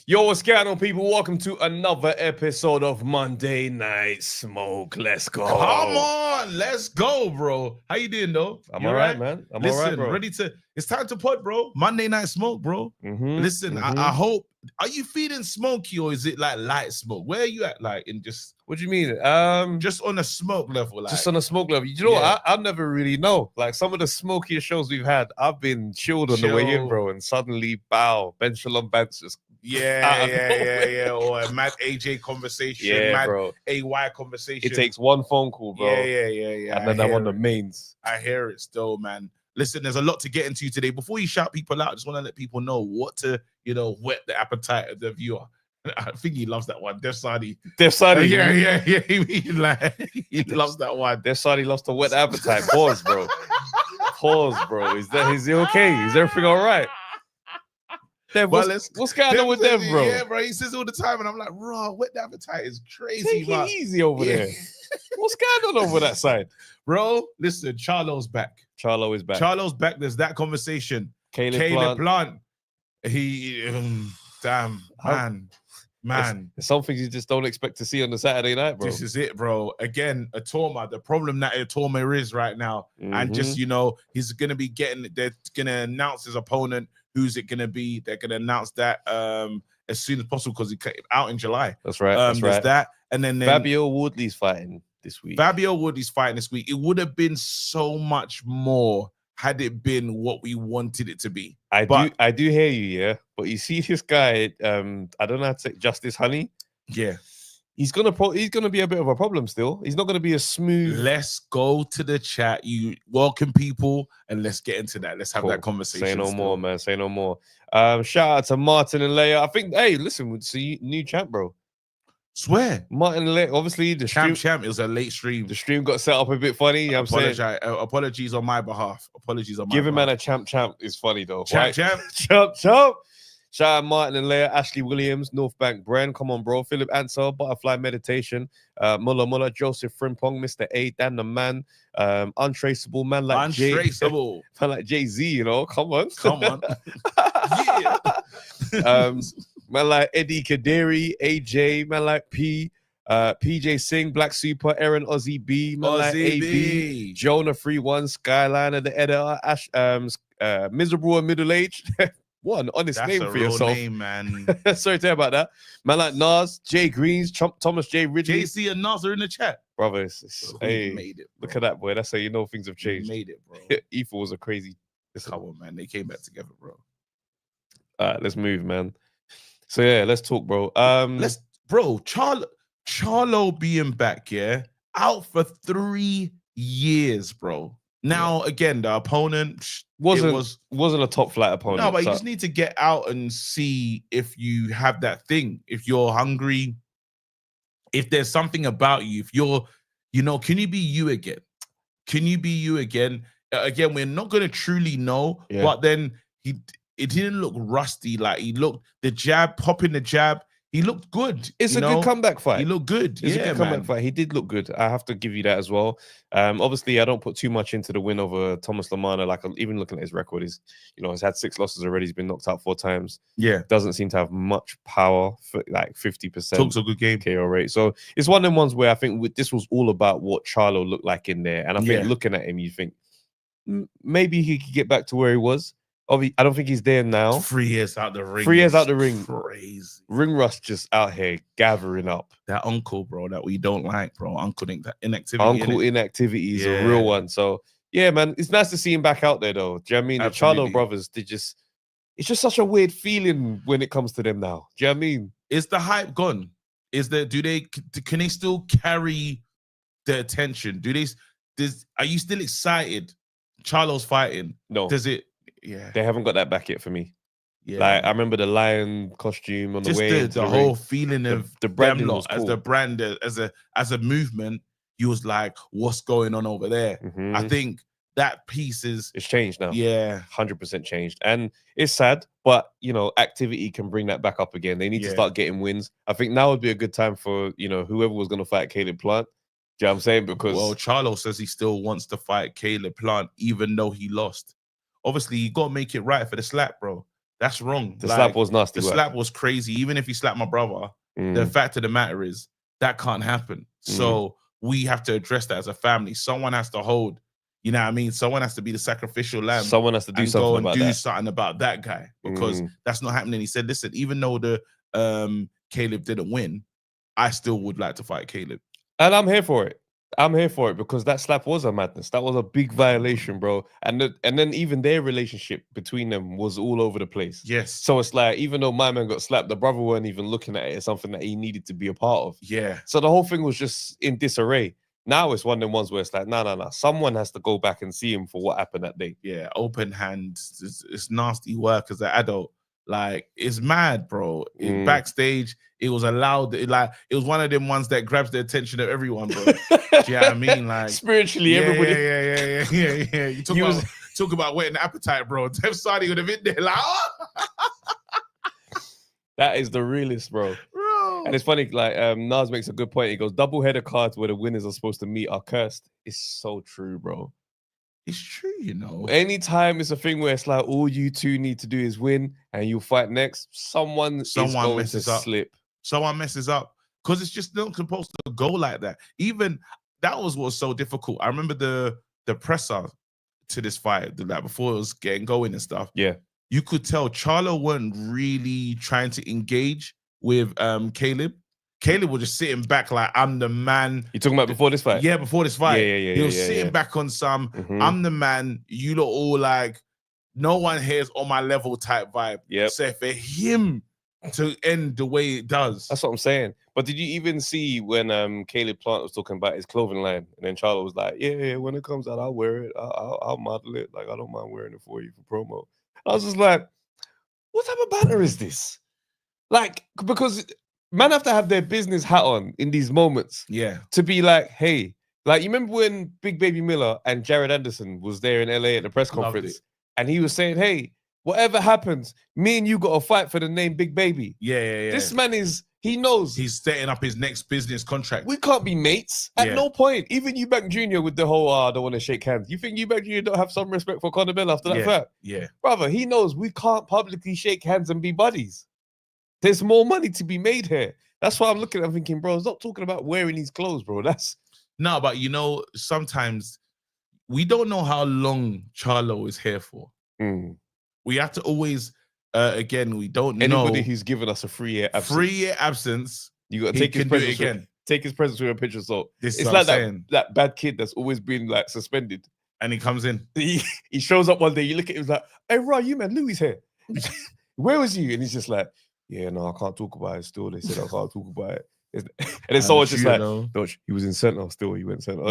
Yo, what's going on, people? Welcome to another episode of Monday Night Smoke. Let's go. Come on, let's go, bro. How you doing, though? I'm all right, man. I'm all right, bro. Ready to... It's time to pod, bro. Monday Night Smoke, bro. Listen, I hope... Are you feeling smoky or is it like light smoke? Where are you at, like, in just... What do you mean? Just on a smoke level, like... Just on a smoke level. You know what? I never really know. Like, some of the smokiest shows we've had, I've been chilled on the way in, bro, and suddenly, bow, Ben Shalom Bance just... Yeah. Or a mad AJ conversation, mad bro. AY conversation. It takes one phone call, bro. Yeah. And then I'm on the mains. I hear it still, man. Listen, there's a lot to get into today. Before you shout people out, I just want to let people know what to, whet the appetite of the viewer. I think he loves that one. Def Sadi. Yeah. He loves that one. Def Sadi loves to whet the appetite. Pause, bro. Is he okay? Is everything all right? Dev, what's going on with Dev, bro? Yeah, bro. He says all the time, and I'm like, bro, whet the appetite is crazy, Take it easy over there. What's going on over that side? Bro, listen, Charlo's back. Charlo is back. Charlo's back. There's that conversation. Caleb Plant. He, damn, man. There's some things you just don't expect to see on the Saturday night, bro. This is it, bro. Again, Atoma, the problem that Atoma is right now. And just, he's going to be they're going to announce his opponent. Who's it going to be? They're going to announce that as soon as possible because he came out in July. That's right. That's right. That. And then Fabio Wardley's fighting this week. It would have been so much more had it been what we wanted it to be. I do hear you, yeah. But you see this guy, I don't know how to say Justice Honey. Yeah. He's gonna be a bit of a problem still. He's not gonna be a smooth. Let's go to the chat. You welcome people, and let's get into that. Let's have that conversation. Say no more, man. Say no more. Shout out to Martin and Leia. I think. Hey, listen, we'll see new champ, bro. Swear, Martin and Leia. Obviously, the champ. It was a late stream. The stream got set up a bit funny. You know what I'm saying? Apologies on my behalf. Giving man a champ is funny though. Champ. Shout out Martin and Leia, Ashley Williams, North Bank Bren, come on, bro. Philip Ansel, Butterfly Meditation, Muller, Joseph Frimpong, Mr. A, Dan the Man, Untraceable, man like Jay-Z, come on. Yeah. Man like Eddie Kaderi, AJ, man like P, PJ Singh, Black Super, Aaron Ozzy B, man like AB, Jonah 3-1, Skyliner, the editor, Ash, Miserable and Middle Age. What an honest name for yourself. Name, man. Sorry to hear about that. Man like Nas, Jay Greens, Thomas J. Ridley. JC and Nas are in the chat. Brother, hey, made it, look at that, boy. That's how you know things have changed. Made it, bro. Ether was a crazy. Come on, man. They came back together, bro. All right, let's move, man. So, yeah, let's talk, bro. Charlo being back, yeah? Out for 3 years, bro. Now, again, the opponent wasn't a top flight opponent. No, but you just need to get out and see if you have that thing. If you're hungry, if there's something about you, if you're, can you be you again? Can you be you again? Again, we're not going to truly know, but then it didn't look rusty. Like popping the jab. He looked good. It's a good comeback fight. He looked good. It's a good comeback fight. He did look good. I have to give you that as well. Obviously, I don't put too much into the win over Thomas Lamana. Like, even looking at his record, he's had 6 losses already. He's been knocked out 4 times. Yeah, doesn't seem to have much power. For like 50%. Talks a good game KO rate. So it's one of them ones where I think this was all about what Charlo looked like in there. And I think looking at him, you think maybe he could get back to where he was. I don't think he's there now. 3 years out the ring. 3 years out the ring. Crazy. Ring rust just out here gathering up. That uncle, bro, that we don't like, bro. Uncle inactivity. Uncle inactivity is a real one. So, yeah, man, it's nice to see him back out there, though. Do you know what I mean? Absolutely. The Charlo brothers, it's just such a weird feeling when it comes to them now. Do you know what I mean? Is the hype gone? Can they still carry the attention? Are you still excited? Charlo's fighting. No. Does it? Yeah, they haven't got that back yet for me. Yeah, like I remember the lion costume on the way. The whole feeling of the branding was cool. As the brand, as a movement, you was like, what's going on over there? I think that piece it's changed now. Yeah, 100% changed, and it's sad, but activity can bring that back up again. They need to start getting wins. I think now would be a good time for whoever was going to fight Caleb Plant. Do you know what I'm saying? Because Charlo says he still wants to fight Caleb Plant, even though he lost. Obviously, you got to make it right for the slap, bro. That's wrong. The slap was nasty. The slap was crazy. Even if he slapped my brother, the fact of the matter is that can't happen. So we have to address that as a family. Someone has to hold, you know what I mean? Someone has to be the sacrificial lamb. Someone has to do something about that guy, because that's not happening. He said, listen, even though the Caleb didn't win, I still would like to fight Caleb. And I'm here for it. I'm here for it because that slap was a madness. That was a big violation, bro. And then even their relationship between them was all over the place. Yes. So it's like, even though my man got slapped, the brother weren't even looking at it as something that he needed to be a part of. Yeah. So the whole thing was just in disarray. Now it's one of them ones where it's like, no. Someone has to go back and see him for what happened that day. Yeah, open hand. It's nasty work as an adult. Like, it's mad, bro. Backstage, it was allowed. It was one of them ones that grabs the attention of everyone, bro. Do you know what I mean? Like, spiritually, everybody. Yeah. You talk about whetting the appetite, bro. Dev Sadi would have been there, like, oh! That is the realest, bro. And it's funny, like Nas makes a good point. He goes, double-header cards where the winners are supposed to meet are cursed. It's so true, bro. It's true, you know. Anytime it's a thing where it's like all you two need to do is win and you'll fight next, someone is going to slip. Someone messes up because it's just not supposed to go like that. Even that was what was so difficult. I remember the presser to this fight, like before it was getting going and stuff. Yeah. You could tell Charlo weren't really trying to engage with Caleb. Caleb was just sitting back like, I'm the man. You talking about before this fight? Yeah, before this fight. Yeah. He was sitting back on some, I'm the man. You lot all like, no one here's on my level type vibe. Yeah. So for him to end the way it does. That's what I'm saying. But did you even see when Caleb Plant was talking about his clothing line? And then Charlo was like, yeah, when it comes out, I'll wear it. I'll model it. Like, I don't mind wearing it for you for promo. I was just like, what type of banter is this? Like, because man have to have their business hat on in these moments. Yeah. To be like, hey, like, you remember when Big Baby Miller and Jared Anderson was there in LA at the press conference and he was saying, hey, whatever happens, me and you got to fight for the name Big Baby. Yeah. This man he knows. He's setting up his next business contract. We can't be mates at no point. Even Eubank Jr. with the whole, I don't want to shake hands. You think Eubank Jr. don't have some respect for Conor Bell after that fight? Yeah. Brother, he knows we can't publicly shake hands and be buddies. There's more money to be made here. That's why I'm looking at it, I'm thinking, bro, stop talking about wearing these clothes, bro. No, but you know, sometimes we don't know how long Charlo is here for. We have to always, again, we don't know. Anybody who's given us a 3-year absence. 3-year absence. You got to take his presence again. Take his presence with a pinch of salt. It's like that bad kid that's always been like suspended. And he comes in. He shows up one day, you look at him like, hey, right, you man, Louis here. Where was you? And he's just like, yeah, no, I can't talk about it still. They said I can't talk about it. And then someone's just like, no, he was in center still. He went center.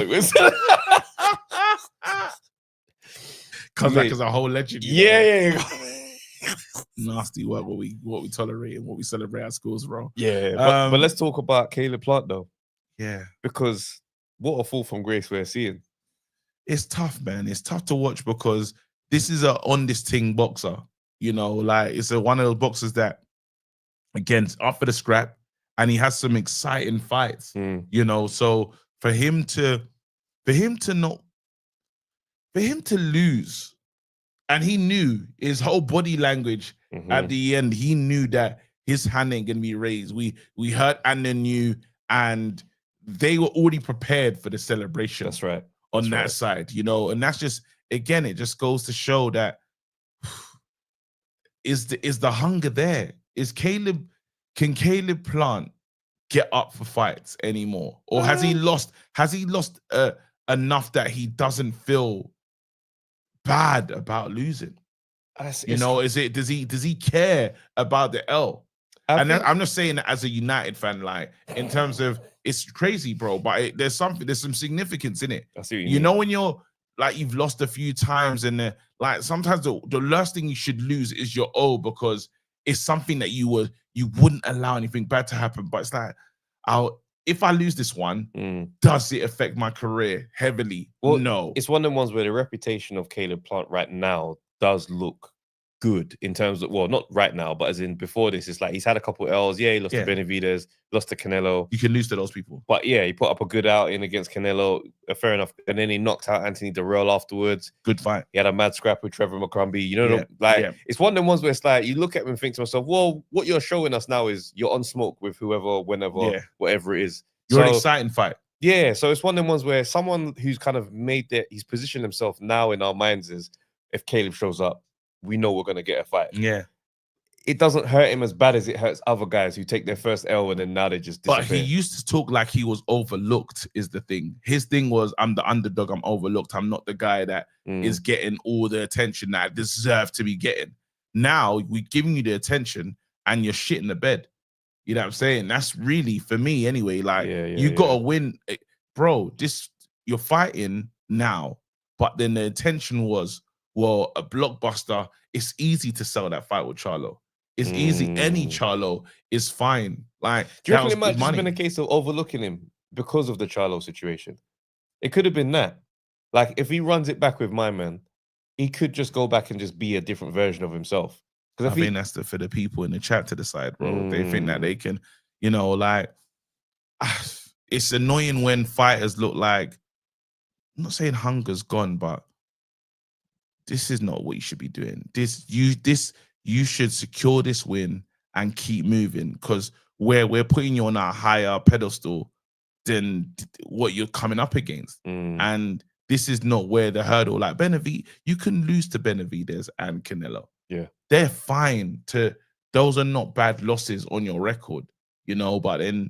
Comes back as a whole legend. Yeah. Nasty work, what we tolerate and what we celebrate at schools, bro. Yeah. But let's talk about Caleb Plant, though. Yeah. Because what a fall from grace we're seeing. It's tough, man. It's tough to watch because this is a on this thing boxer. You know, like it's one of those boxers that, again, up for the scrap, and he has some exciting fights. You know, so for him to lose, and he knew his whole body language at the end. He knew that his hand ain't gonna be raised. We heard and then knew, and they were already prepared for the celebration. That's right. On that side, you know, and that's just, again, it just goes to show that is the hunger there? Can Caleb Plant get up for fights anymore? Or has he lost enough that he doesn't feel bad about losing? You know, does he care about the L? I'm just saying that as a United fan, like, in terms of, it's crazy, bro, but there's some significance in it. You know, when you're like, you've lost a few times, and like sometimes the last thing you should lose is your O, because it's something that you wouldn't allow anything bad to happen. But it's like, if I lose this one, does it affect my career heavily? Well, no. It's one of the ones where the reputation of Caleb Plant right now does look good in terms of, well, not right now, but as in before this, it's like he's had a couple L's. Yeah, he lost to Benavidez, lost to Canelo. You can lose to those people. But yeah, he put up a good outing against Canelo. Fair enough. And then he knocked out Anthony Durrell afterwards. Good fight. He had a mad scrap with Trevor McCrumbie. You know, it's one of them ones where it's like, you look at him and think to myself, well, what you're showing us now is you're on smoke with whoever, whenever, whatever it is. You're an exciting fight. Yeah, so it's one of them ones where someone who's kind of he's positioned himself now in our minds is, if Caleb shows up, we know we're going to get a fight. Yeah. It doesn't hurt him as bad as it hurts other guys who take their first L and then now they just disappear. But he used to talk like he was overlooked is the thing. His thing was, I'm the underdog, I'm overlooked. I'm not the guy that is getting all the attention that I deserve to be getting. Now we're giving you the attention and you're shit in the bed. You know what I'm saying? That's really, for me anyway, like you got to win. Bro, you're fighting now, but then the intention was, well, a blockbuster. It's easy to sell that fight with Charlo. It's easy. Any Charlo is fine. Like, do you reckon it might have been a case of overlooking him because of the Charlo situation? It could have been that. Like, if he runs it back with my man, he could just go back and just be a different version of himself. Because I think that's for the people in the chat to decide, bro. They think that they can, you know, like, it's annoying when fighters look like, I'm not saying hunger's gone, but this is not what you should be doing. You should secure this win and keep moving, because we're putting you on a higher pedestal than what you're coming up against. And this is not where the hurdle, like Benavidez, you can lose to Benavidez and Canelo. Yeah. They're fine those are not bad losses on your record, you know, but then,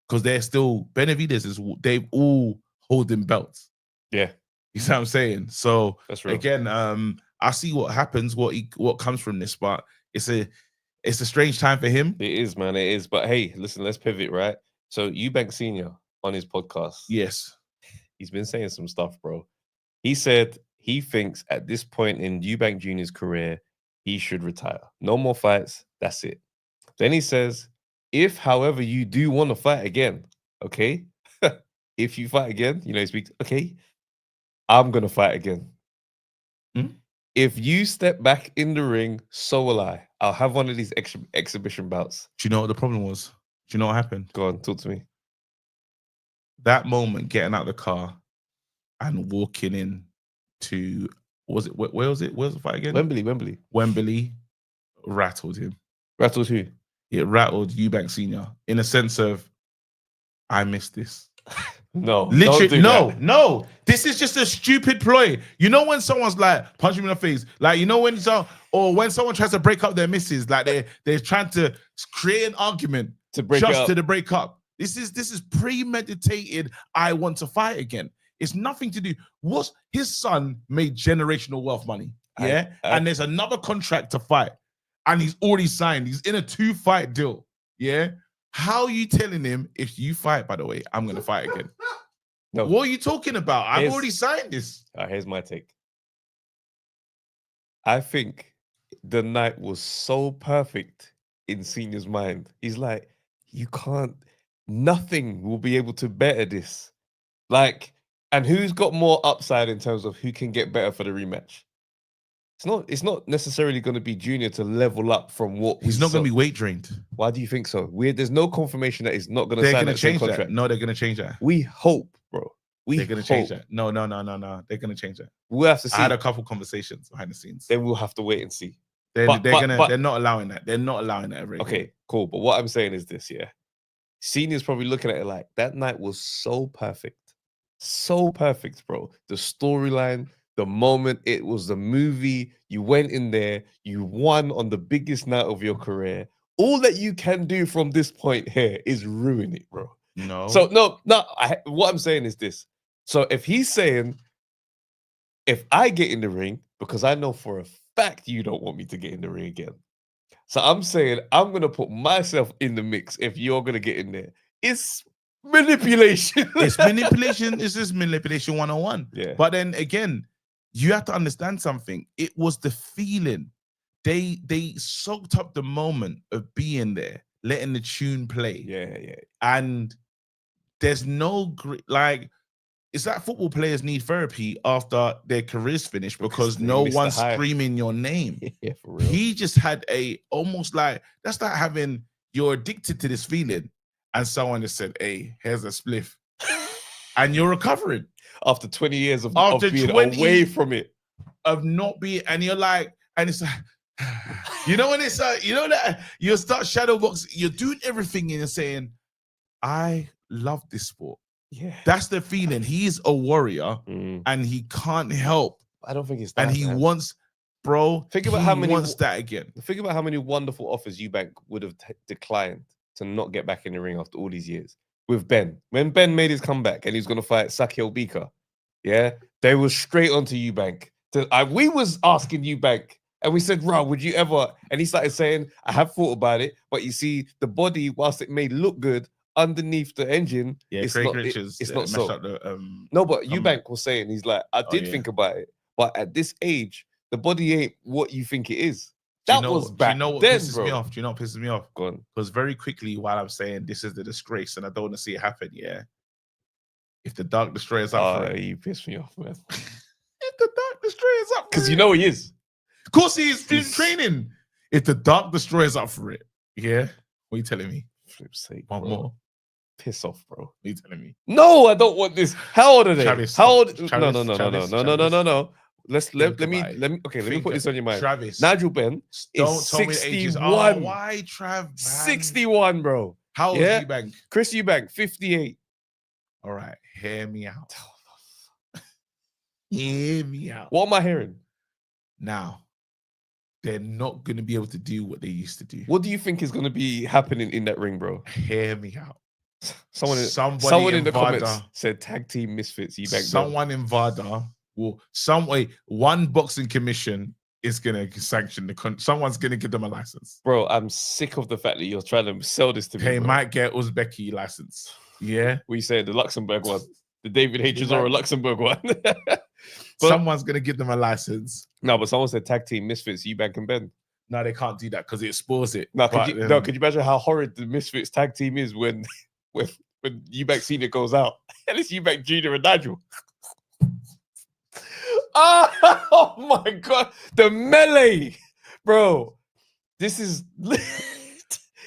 because they're still, Benavidez they've all holding belts. Yeah. You see what I'm saying? So that's real. Again, I see what happens, what comes from this, but it's a strange time for him. It is, man. It is. But hey, listen, let's pivot, right? So Eubank Senior on his podcast. Yes. He's been saying some stuff, bro. He said he thinks at this point in Eubank Jr.'s career, he should retire. No more fights. That's it. Then he says, if, however, you do want to fight again, okay? If you fight again, you know, he speaks, okay, I'm going to fight again. If you step back in the ring, so will I. I'll have one of these exhibition bouts. Do you know what the problem was? Do you know what happened? Go on, talk to me. That moment, getting out of the car and walking in to, where was it? Where's the fight again? Wembley rattled him. Rattled who? It rattled Eubank Senior in a sense of, I missed this. No, literally, no. This is just a stupid ploy. You know when someone's like, punch him in the face, like, you know when someone tries to break up their misses, like they're trying to create an argument to break up. to break up. This is premeditated. I want to fight again. It's nothing to do. His son made generational wealth money, yeah, and there's another contract to fight, and he's already signed. He's in a 2-fight deal, yeah. How are you telling him, if you fight, by the way, I'm going to fight again? No. What are you talking about? I've already signed this. Here's my take. I think the night was so perfect in Senior's mind. He's like, nothing will be able to better this. Like, and who's got more upside in terms of who can get better for the rematch? It's not necessarily going to be Junior to level up from what he's not going to be weight drained. Why do you think so? There's no confirmation that he's not going to sign that same contract. No, they're going to change that. We hope, bro. They're going to change that. No. They're going to change that. We'll have to see. I had a couple conversations behind the scenes. Then we'll have to wait and see. They're not allowing that. They're not allowing that ever. Okay, cool. But what I'm saying is this, yeah. Senior's probably looking at it like, that night was so perfect. So perfect, bro. The storyline, the moment, it was the movie. You went in there, you won on the biggest night of your career. All that you can do from this point here is ruin it, bro. No. So what I'm saying is this. So if he's saying, if I get in the ring, because I know for a fact you don't want me to get in the ring again. So I'm saying I'm going to put myself in the mix if you're going to get in there. It's manipulation. It's manipulation. It's just manipulation 101. Yeah. But then again, you have to understand something. It was the feeling. They soaked up the moment of being there, letting the tune play. Yeah. And there's no it's like football players need therapy after their careers finish because they no missed the one's high. screaming your name. Yeah, for real. He just had almost like, that's like having, you're addicted to this feeling and someone just said, hey, here's a spliff. And you're recovering. After 20 years of being 20 away from it. Of not being, and you're like, and it's like, you know when it's you know that you start shadow boxing, you're doing everything and you're saying, I love this sport. Yeah. That's the feeling. He's a warrior and he can't help. I don't think it's that. And he wants, bro, think about how many wants that again. Think about how many wonderful offers Eubank would have declined to not get back in the ring after all these years. With Ben. When Ben made his comeback and he's going to fight Saki Obika, yeah, they were straight onto Eubank. We was asking Eubank, and we said, "Bro, would you ever?" And he started saying, "I have thought about it, but you see, the body, whilst it may look good underneath the engine, it's not. It's not so." No, but Eubank was saying, he's like, "I did think about it, but at this age, the body ain't what you think it is." That was back. Do you know what then, pisses bro. me off? Do you know what pisses me off? Go on. Because very quickly, while I'm saying this is the disgrace, and I don't want to see it happen, yeah. If the Dark Destroyer's up for it, you piss me off, man. If the Dark Destroyer's up, Because you know he is. Of course, he's been training. If the Dark Destroyer's up for it, yeah. What are you telling me? Flip's sake, One bro. more. Piss off, bro. What are you telling me? No, I don't want this. How old are they? Travis, How old? Travis, No. Let me put this on your mind. Travis, Nigel Ben don't is tell me the ages. 61. Oh, why, Trav? 61, bro. How old Yeah? is Eubank? Chris Eubank, 58. All right, hear me out. Hear me out. What am I hearing? Now, they're not going to be able to do what they used to do. What do you think is going to be happening in that ring, bro? Hear me out. Someone in the comments said tag team misfits. Eubank. Someone in VADA will one boxing commission is going to sanction someone's going to give them a license. Bro, I'm sick of the fact that you're trying to sell this to me. They might get Uzbeki license. Yeah. We say the Luxembourg one. The David H. Chisora Luxembourg one. Someone's going to give them a license. No, but someone said tag team misfits, Eubank and Ben. No, they can't do that because it spoils it. No, could you imagine how horrid the misfits tag team is when Eubank Senior goes out and it's Eubank Jr. and Nigel? Oh my God, the melee, bro. This is.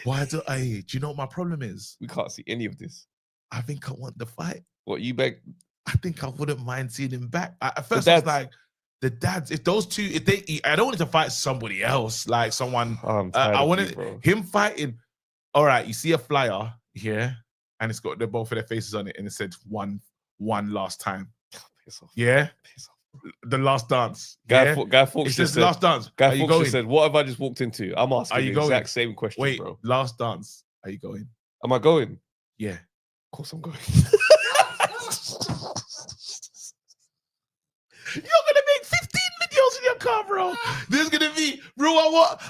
Why do you know what my problem is? We can't see any of this. I think I want the fight. What, Eubank? I think I wouldn't mind seeing him back. At first, I was like, the dads, if those two, I don't want to fight somebody else, like someone. I wanted him fighting. All right, you see a flyer here, and it's got both of their faces on it, and it said one last time. Piss off. Yeah. Piss off. The last dance. Guy Fawkes just said, last dance. Guy Fawkes just said, what have I just walked into? I'm asking the exact same question, Wait, bro. Last dance. Are you going? Am I going? Yeah. Of course I'm going. You're gonna make 15 videos in your car, bro. There's gonna be, bro,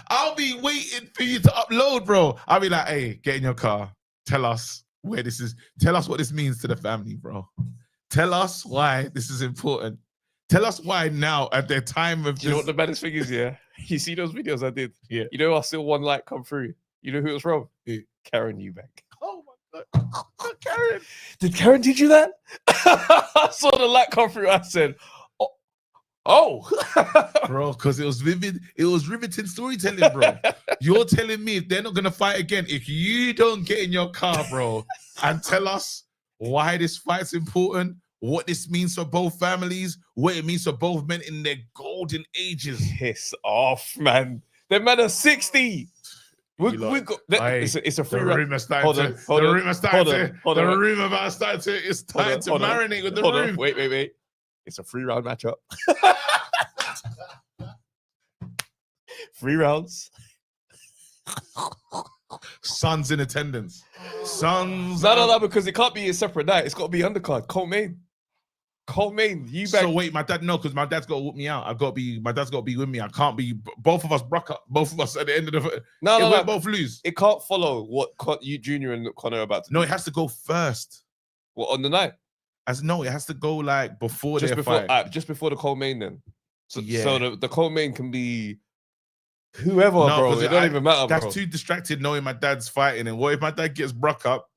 I'll be waiting for you to upload, bro. I'll be like, hey, get in your car. Tell us where this is. Tell us what this means to the family, bro. Tell us why this is important. Tell us why now at the time of. Do you know what the baddest thing is? Yeah, you see those videos I did. Yeah. You know, I still one like come through. You know who it was from? Who? Karen Eubank. Oh my God, Karen! Did Karen teach you that? I saw the like come through. I said, "Oh, bro," because it was vivid. It was riveting storytelling, bro. You're telling me if they're not gonna fight again, if you don't get in your car, bro, and tell us why this fight's important, what this means for both families, what it means for both men in their golden ages. Piss off, man. Them men are 60. We got, it's a free rumor starting to. The rumor starting to. The rumor about starting to. It's time to marinate with the room. Wait. It's a 3-round matchup. 3 rounds. Sons in attendance. Sons. No, because it can't be a separate night. It's got to be undercard. Coleman, Eubank. So wait, my dad, no, because my dad's got to whoop me out. My dad's got to be with me. I can't be, both of us broke up. Both of us at the end of the. No. Both lose. It can't follow what you Junior and Connor are about to do. No, it has to go first. What, on the night? No, it has to go like before just their before, fight. Just before the Coleman then. So, yeah. So the Coleman can be whoever, bro. It don't even matter, that's bro. Too distracted knowing my dad's fighting. And what if my dad gets broke up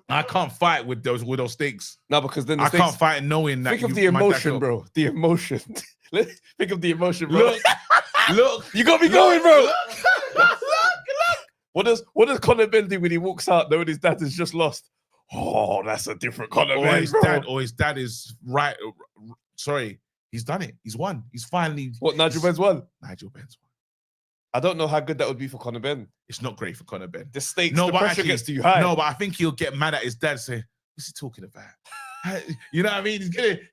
I can't fight with those stakes. No, because then I can't fight knowing that. Think of the emotion, bro. The emotion. Think of the emotion, bro. Look, you got me going, bro. Look. What does Conor Ben do when he walks out knowing his dad has just lost? Oh, that's a different Conor Ben, his dad is right. Sorry, he's done it. He's won. He's finally. What, Nigel Ben's won? Nigel Ben's won. I don't know how good that would be for Conor Ben. It's not great for Conor Ben. The stakes, the pressure gets too high. No, but I think he'll get mad at his dad, say, "What's he talking about?" You know what I mean?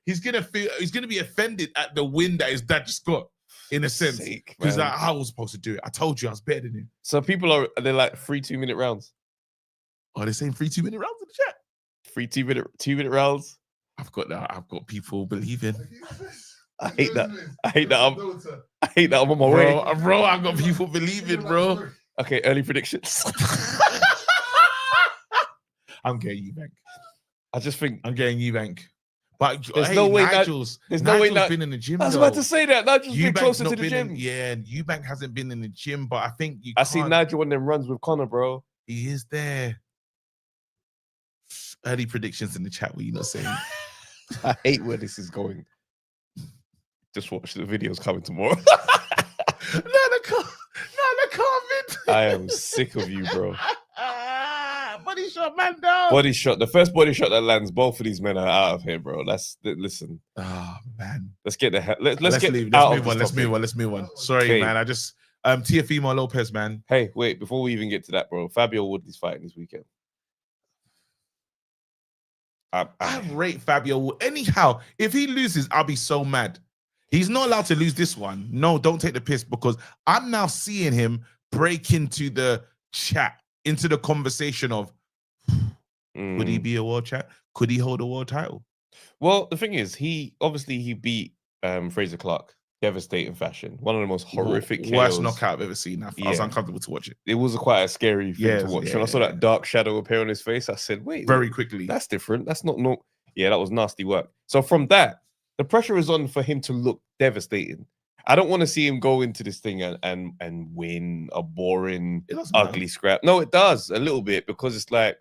He's gonna be offended at the win that his dad just got, in a sense. Because like, I was supposed to do it. I told you I was better than him. So people they're like 3 2-minute rounds. Oh, they're saying 3 2-minute rounds in the chat. 3 2-minute rounds. I've got people believing. I hate that. I hate that I'm on my way. Bro, I've got people believing, bro. Okay, early predictions. I'm getting Eubank. I just think I'm getting Eubank. But there's no way Nigel's been in the gym. I was about to say that. Nigel's been closer to the gym. Eubank hasn't been in the gym, but I think I see Nigel on them runs with Conor, bro. He is there. Early predictions in the chat. What you not saying? I hate where this is going. Just watch the videos coming tomorrow. No, comment. I am sick of you, bro. Body shot, man, down. Body shot. The first body shot that lands, both of these men are out of here, bro. Listen. Oh man. Let's get the hell. Let's move on. Sorry, man. I just Teofimo Lopez, man. Hey, wait, before we even get to that, bro. Fabio Wardley's fighting this weekend. I rate Fabio. Anyhow, if he loses, I'll be so mad. He's not allowed to lose this one. No, don't take the piss, because I'm now seeing him break into the chat, into the conversation of would he be a world champ? Could he hold a world title? Well, the thing is, he beat Fraser Clark, devastating fashion. One of the most horrific worst knockout I've ever seen. I was uncomfortable to watch it. It was quite a scary thing to watch. When I saw that dark shadow appear on his face, I said, wait. Very quickly. That's different. That's not no. Yeah, that was nasty work. So from that, the pressure is on for him to look devastating. I don't want to see him go into this thing and win a boring, ugly scrap. No, it does a little bit, because it's like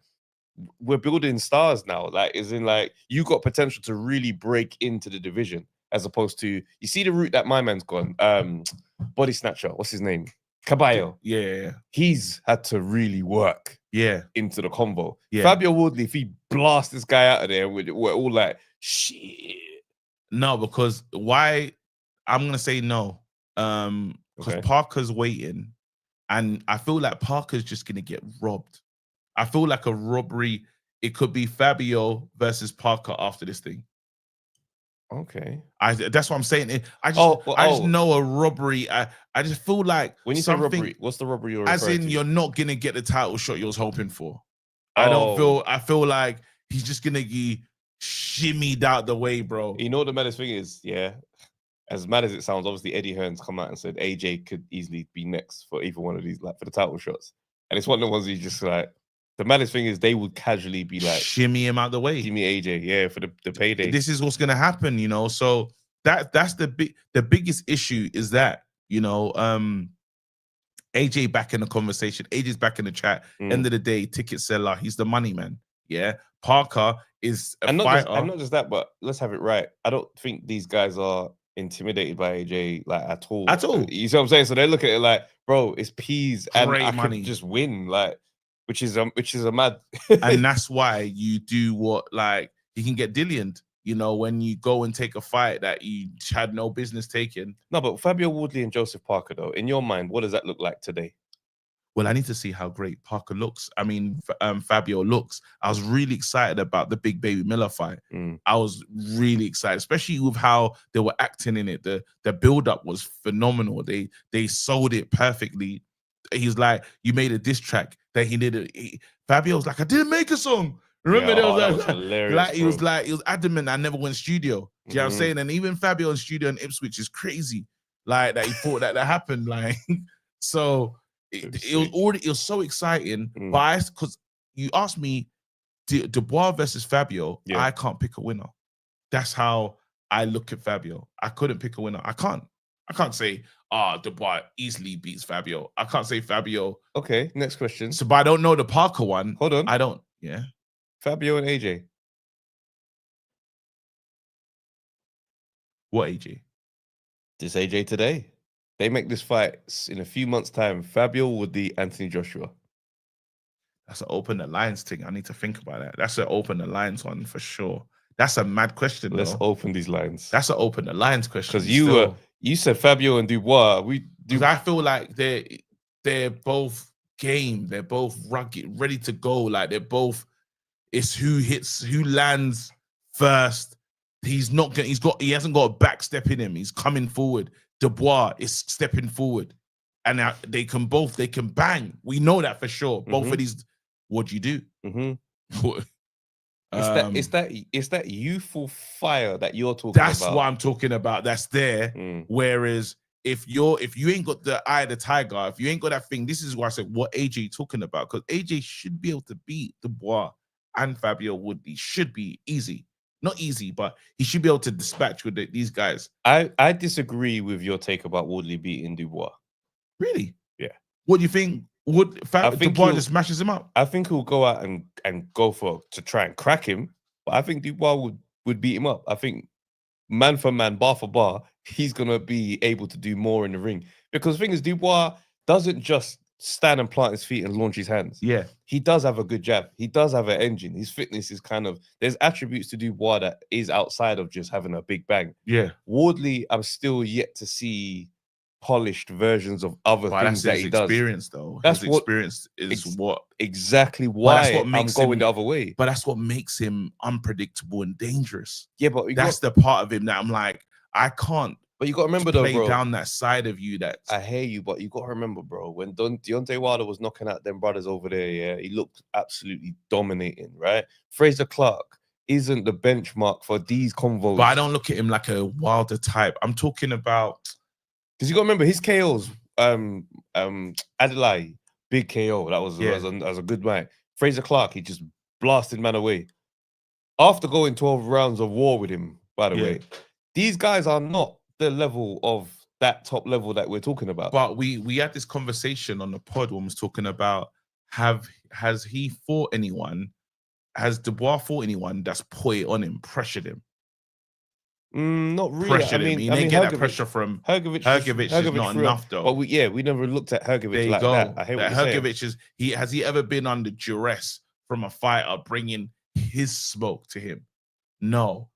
we're building stars now. Like, as in, like, you got potential to really break into the division, as opposed to, you see the route that my man's gone. Body snatcher, what's his name? Caballo. Yeah. He's had to really work into the convo. Yeah. Fabio Wardley, if he blasts this guy out of there, we're all like, shit. No, because why? I'm gonna say no. Because Parker's waiting, and I feel like Parker's just gonna get robbed. I feel like a robbery. It could be Fabio versus Parker after this thing. Okay. That's what I'm saying. I just know a robbery. I just feel like, when you say robbery, what's the robbery you're as in to? You're not gonna get the title shot you was hoping for. I feel like he's just gonna be shimmied out the way, bro. You know what the maddest thing is? Yeah. As mad as it sounds, obviously Eddie Hearn's come out and said AJ could easily be next for either one of these, like, for the title shots. And it's one of the ones he's just like, the maddest thing is they would casually be like, shimmy him out the way. Shimmy AJ, for the payday. This is what's gonna happen, you know. So that's the biggest issue is that, you know, AJ back in the conversation, AJ's back in the chat. End of the day, ticket seller, he's the money man. Yeah. Parker is a fighter. And not just that, but let's have it right. I don't think these guys are intimidated by AJ, like, at all. You see what I'm saying? So they look at it like, bro, it's peas and I could just win, like, which is a mad. And that's why you do what, like, you can get Dillianed, you know, when you go and take a fight that you had no business taking. No, but Fabio Wardley and Joseph Parker, though, in your mind, what does that look like today? Well, I need to see how great Parker looks. I mean, Fabio looks. I was really excited about the Big Baby Miller fight. I was really excited, especially with how they were acting in it. The build-up was phenomenal. They sold it perfectly. He's like, you made a diss track that he did. Fabio was like, I didn't make a song. Remember, that was hilarious, like, he was adamant I never went studio. Do you know what I'm saying? And even Fabio in studio in Ipswich is crazy. Like, that he thought that happened. Like, so it was so exciting. But because you asked me, Dubois versus Fabio, I can't pick a winner. That's how I look at Fabio. I couldn't pick a winner. I can't say, Dubois easily beats Fabio. I can't say Fabio. Okay, next question. So, but I don't know the Parker one. Hold on. I don't. Yeah. Fabio and AJ. What AJ? This AJ today. They make this fight in a few months' time. Fabio Wardley, Anthony Joshua. That's an open alliance thing. I need to think about that. That's an open alliance one for sure. That's a mad question. Let's open these lines. That's an open alliance question. Because you said Fabio and Dubois. I feel like they're both game. They're both rugged, ready to go. Like they're both. It's who lands first. He hasn't got a back step in him. He's coming forward. Dubois is stepping forward, and they can bang. We know that for sure. Both of these. What do you do? It's that youthful fire that you're talking about. That's what I'm talking about. That's there. Whereas if you ain't got the eye of the tiger, if you ain't got that thing, this is why I said what AJ talking about, because AJ should be able to beat Dubois and Fabio Wardley. Should be easy. Not easy, but he should be able to dispatch with these guys. I disagree with your take about Wardley beating Dubois. Really? Yeah. What do you think? Dubois just smashes him up? I think he'll go out and go to try and crack him, but I think Dubois would beat him up. I think man for man, bar for bar, he's gonna be able to do more in the ring. Because the thing is, Dubois doesn't just stand and plant his feet and launch his hands. Yeah. He does have a good jab. He does have an engine. His fitness is there's attributes to Dubois that is outside of just having a big bang. Yeah. Wardley, I'm still yet to see polished versions of other things that he does. Experience, though. That's his experience is what exactly why I'm going the other way. But that's what makes him unpredictable and dangerous. Yeah, but that's the part of him that I'm like, I can't. But you got to remember, though, bro, down that side of you. That I hear you, but you got to remember, bro, when Deontay Wilder was knocking out them brothers over there, yeah, he looked absolutely dominating, right? Fraser Clark isn't the benchmark for these convos. But I don't look at him like a Wilder type. I'm talking about. Because you got to remember his KOs, Adelaide, big KO. That was a good night. Fraser Clark, he just blasted man away. After going 12 rounds of war with him, by the way, these guys are not the level of that top level that we're talking about. But we had this conversation on the pod when we was talking about has he fought anyone? Has Dubois fought anyone that's put it on him, pressured him? Not really. Pressured him. He didn't get that pressure from Hergovic. Hergovic is not enough, though. But we never looked at Hergovic like that. I hate what Hergovic has he ever been under duress from a fighter bringing his smoke to him? No.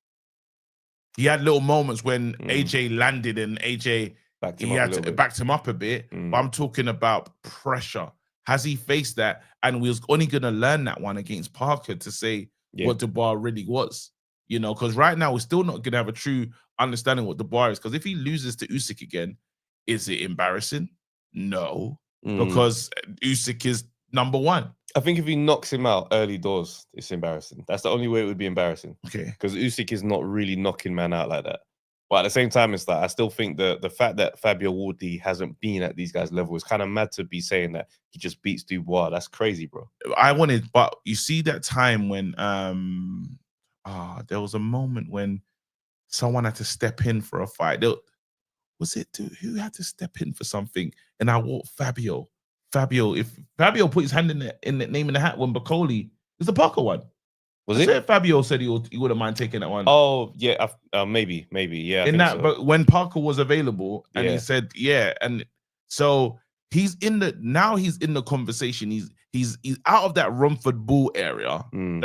He had little moments when AJ landed and AJ backed him up a bit. But I'm talking about pressure. Has he faced that? And we was only going to learn that one against Parker to say what Dubois really was. You know, because right now we're still not going to have a true understanding what Dubois is. Because if he loses to Usyk again, is it embarrassing? No, because Usyk is number one. I think if he knocks him out early doors, it's embarrassing. That's the only way it would be embarrassing. Okay, because Usyk is not really knocking man out like that. But at the same time, it's like I still think the fact that Fabio Wardley hasn't been at these guys' level is kind of mad to be saying that he just beats Dubois. That's crazy, bro. But you see that time when there was a moment when someone had to step in for a fight. Who had to step in for something? And I walked Fabio. If Fabio put his hand in the name in the hat when Bakoli is the Parker one. Was it? Fabio said he wouldn't mind taking that one. Oh yeah, maybe yeah. But when Parker was available and he said and so he's in the conversation. He's out of that Rumford Bull area. He's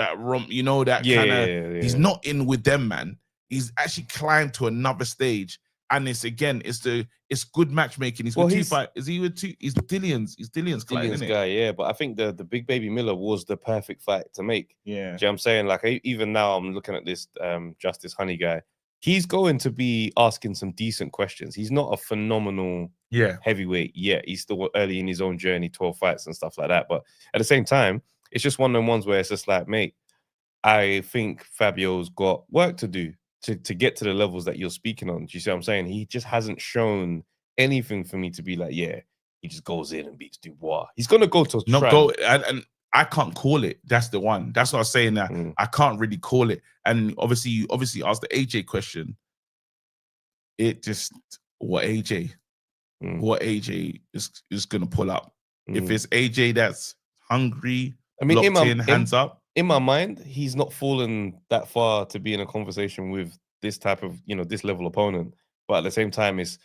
not in with them, man. He's actually climbed to another stage. And it's good matchmaking. He's with two fight. Is he with two? He's Dillion's guy, yeah. But I think the Big Baby Miller was the perfect fight to make. Yeah. Do you know what I'm saying? Like even now I'm looking at this Justice Honey guy. He's going to be asking some decent questions. He's not a phenomenal heavyweight yet. He's still early in his own journey, 12 fights and stuff like that. But at the same time, it's just one of them ones where it's just like, mate, I think Fabio's got work to do to get to the levels that you're speaking on. Do you see what I'm saying? He just hasn't shown anything for me to be like, yeah, he just goes in and beats Dubois. He's going to go to and I can't call it. That's the one. That's what I'm saying. That I can't really call it. And obviously, you asked the AJ question. It just what AJ is going to pull up. If it's AJ that's hungry, hands up. in my mind, he's not fallen that far to be in a conversation with this type of, this level opponent. But at the same time, it's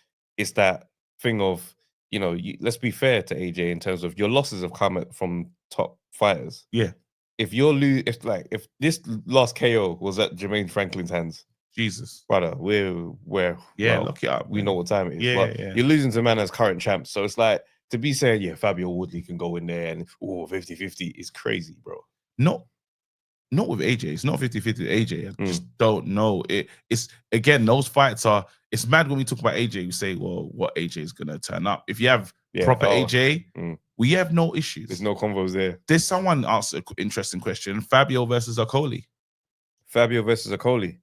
that thing of, let's be fair to AJ in terms of your losses have come from top fighters. Yeah. If if this last KO was at Jermaine Franklin's hands, Jesus, brother, lock it up. We know what time it is. Yeah, but you're losing to a man as current champ. So it's like to be saying, Fabio Wardley can go in there and 50-50 is crazy, bro. Not with AJ. It's not 50-50 with AJ. I just don't know. It's again, those fights are. It's mad when we talk about AJ. We say, well, what AJ is gonna turn up? If you have proper AJ, we have no issues. There's no convos there. There's someone asked an interesting question: Fabio versus Bakoli. Fabio versus Bakoli.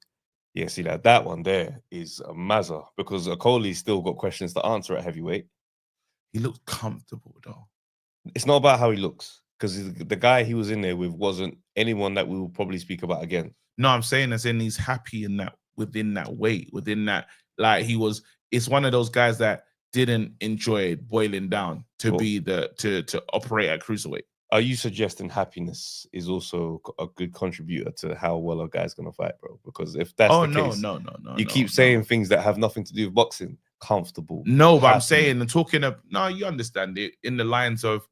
Yeah, see that one there is a mazza because Bakoli's still got questions to answer at heavyweight. He looks comfortable though. It's not about how he looks. Because the guy he was in there with wasn't anyone that we will probably speak about again. No, I'm saying as in he's happy in that within that weight, within that he was. It's one of those guys that didn't enjoy boiling down to be to operate at cruiserweight. Are you suggesting happiness is also a good contributor to how well a guy's gonna fight, bro? Because if that's the case, no, you keep saying things that have nothing to do with boxing. Comfortable. No, but I'm saying and talking of you understand it in the lines of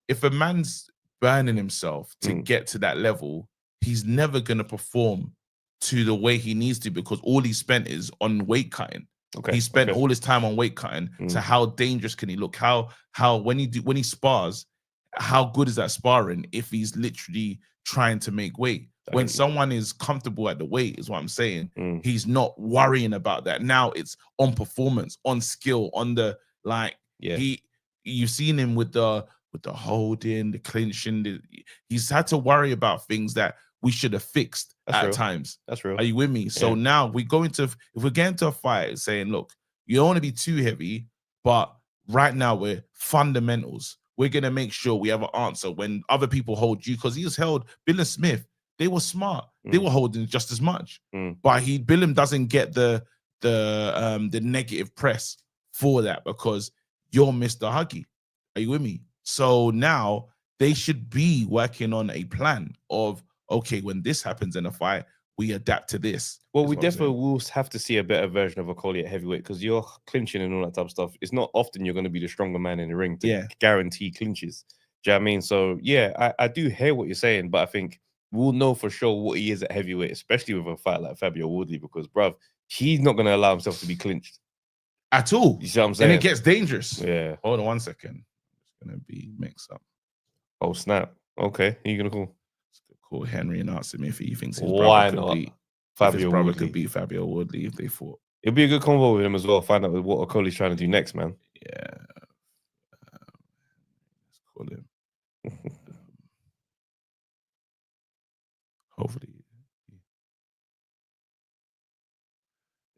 if a man's burning himself to get to that level, he's never going to perform to the way he needs to because all he spent is on weight cutting. He spent all his time on weight cutting. So how dangerous can he look? How when he spars, how good is that sparring if he's literally trying to make weight? When someone is comfortable at the weight, is what I'm saying. He's not worrying about that. Now it's on performance, on skill, on the you've seen him with the holding, the clinching. He's had to worry about things that we should have fixed at times. That's real. Are you with me? So now if we're getting to a fight saying, look, you don't want to be too heavy, but right now we're fundamentals. We're going to make sure we have an answer when other people hold you because he's held Bill Smith. They were smart. They were holding just as much. But Billam doesn't get the negative press for that because you're Mr. Huggy. Are you with me? So now they should be working on a plan of, okay, when this happens in a fight, we adapt to this. Well, we definitely will have to see a better version of Bakoli at heavyweight because you're clinching and all that type of stuff. It's not often you're going to be the stronger man in the ring to guarantee clinches. Do you know what I mean? So, I do hear what you're saying, but I think we'll know for sure what he is at heavyweight, especially with a fight like Fabio Wardley because, bruv, he's not going to allow himself to be clinched. At all. You see what I'm saying? And it gets dangerous. Yeah. Hold on 1 second. Gonna be mixed up. Oh snap! Okay, who you gonna call? Call Henry and ask him if he thinks his brother could beat Fabio Wardley if they fought. It'd be a good convo with him as well. Find out what Okoli's trying to do next, man. Yeah, let's call him. Hopefully,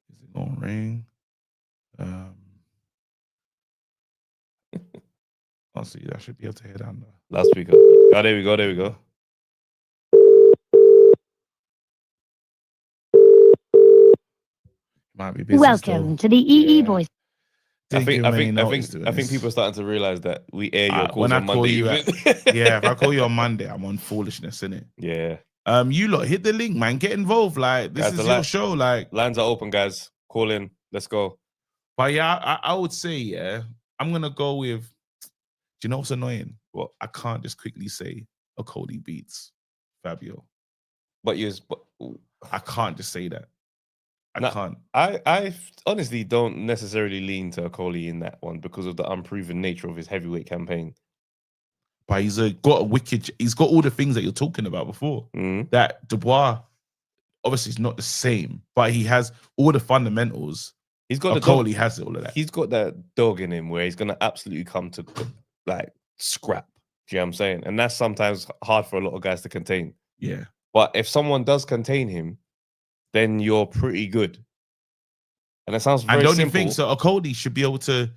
is it gonna ring? I'll see. I should be able to hear down the loudspeaker. Oh, there we go. There we go. Might be busy. Welcome to the EE Voice. I think people are starting to realize that we air your calls on Monday. If I call you on Monday, I'm on foolishness, innit? Yeah. You lot hit the link, man. Get involved. Like this is your show. Like lines are open, guys. Call in. Let's go. But I would say, I'm gonna go with. Do you know what's annoying? What? I can't just quickly say Bakoli beats Fabio. But I can't just say that. I can't. I honestly don't necessarily lean to Bakoli in that one because of the unproven nature of his heavyweight campaign. But he's got all the things that you're talking about before. That Dubois, obviously, is not the same, but he has all the fundamentals. He's got Bakoli has all of that. He's got that dog in him where he's gonna absolutely come to like scrap. Do you know what I'm saying? And that's sometimes hard for a lot of guys to contain. Yeah. But if someone does contain him, then you're pretty good. And it sounds very simple. And don't you think so? Bakoli should be able to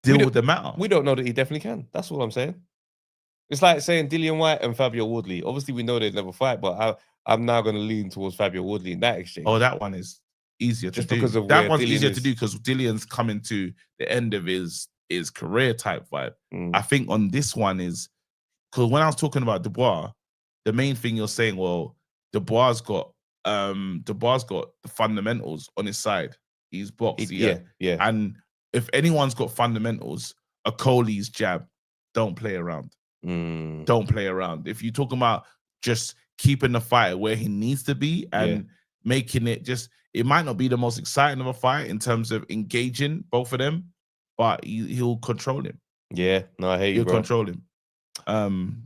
deal with the matter. We don't know that he definitely can. That's all I'm saying. It's like saying Dillian Whyte and Fabio Wardley. Obviously, we know they'd never fight, but I'm now going to lean towards Fabio Wardley in that exchange. Oh, that one is easier to do. Because of that one's easier to do because Dillian's coming to the end of his career type vibe. I think on this one is because when I was talking about Dubois, the main thing you're saying, well, Dubois got the fundamentals on his side. He's boxed, Yeah. And if anyone's got fundamentals, a Coley's jab, don't play around. Don't play around. If you're talking about just keeping the fight where he needs to be and making it it might not be the most exciting of a fight in terms of engaging both of them, but he'll control him. Yeah, no, I hate you, bro. He'll control him.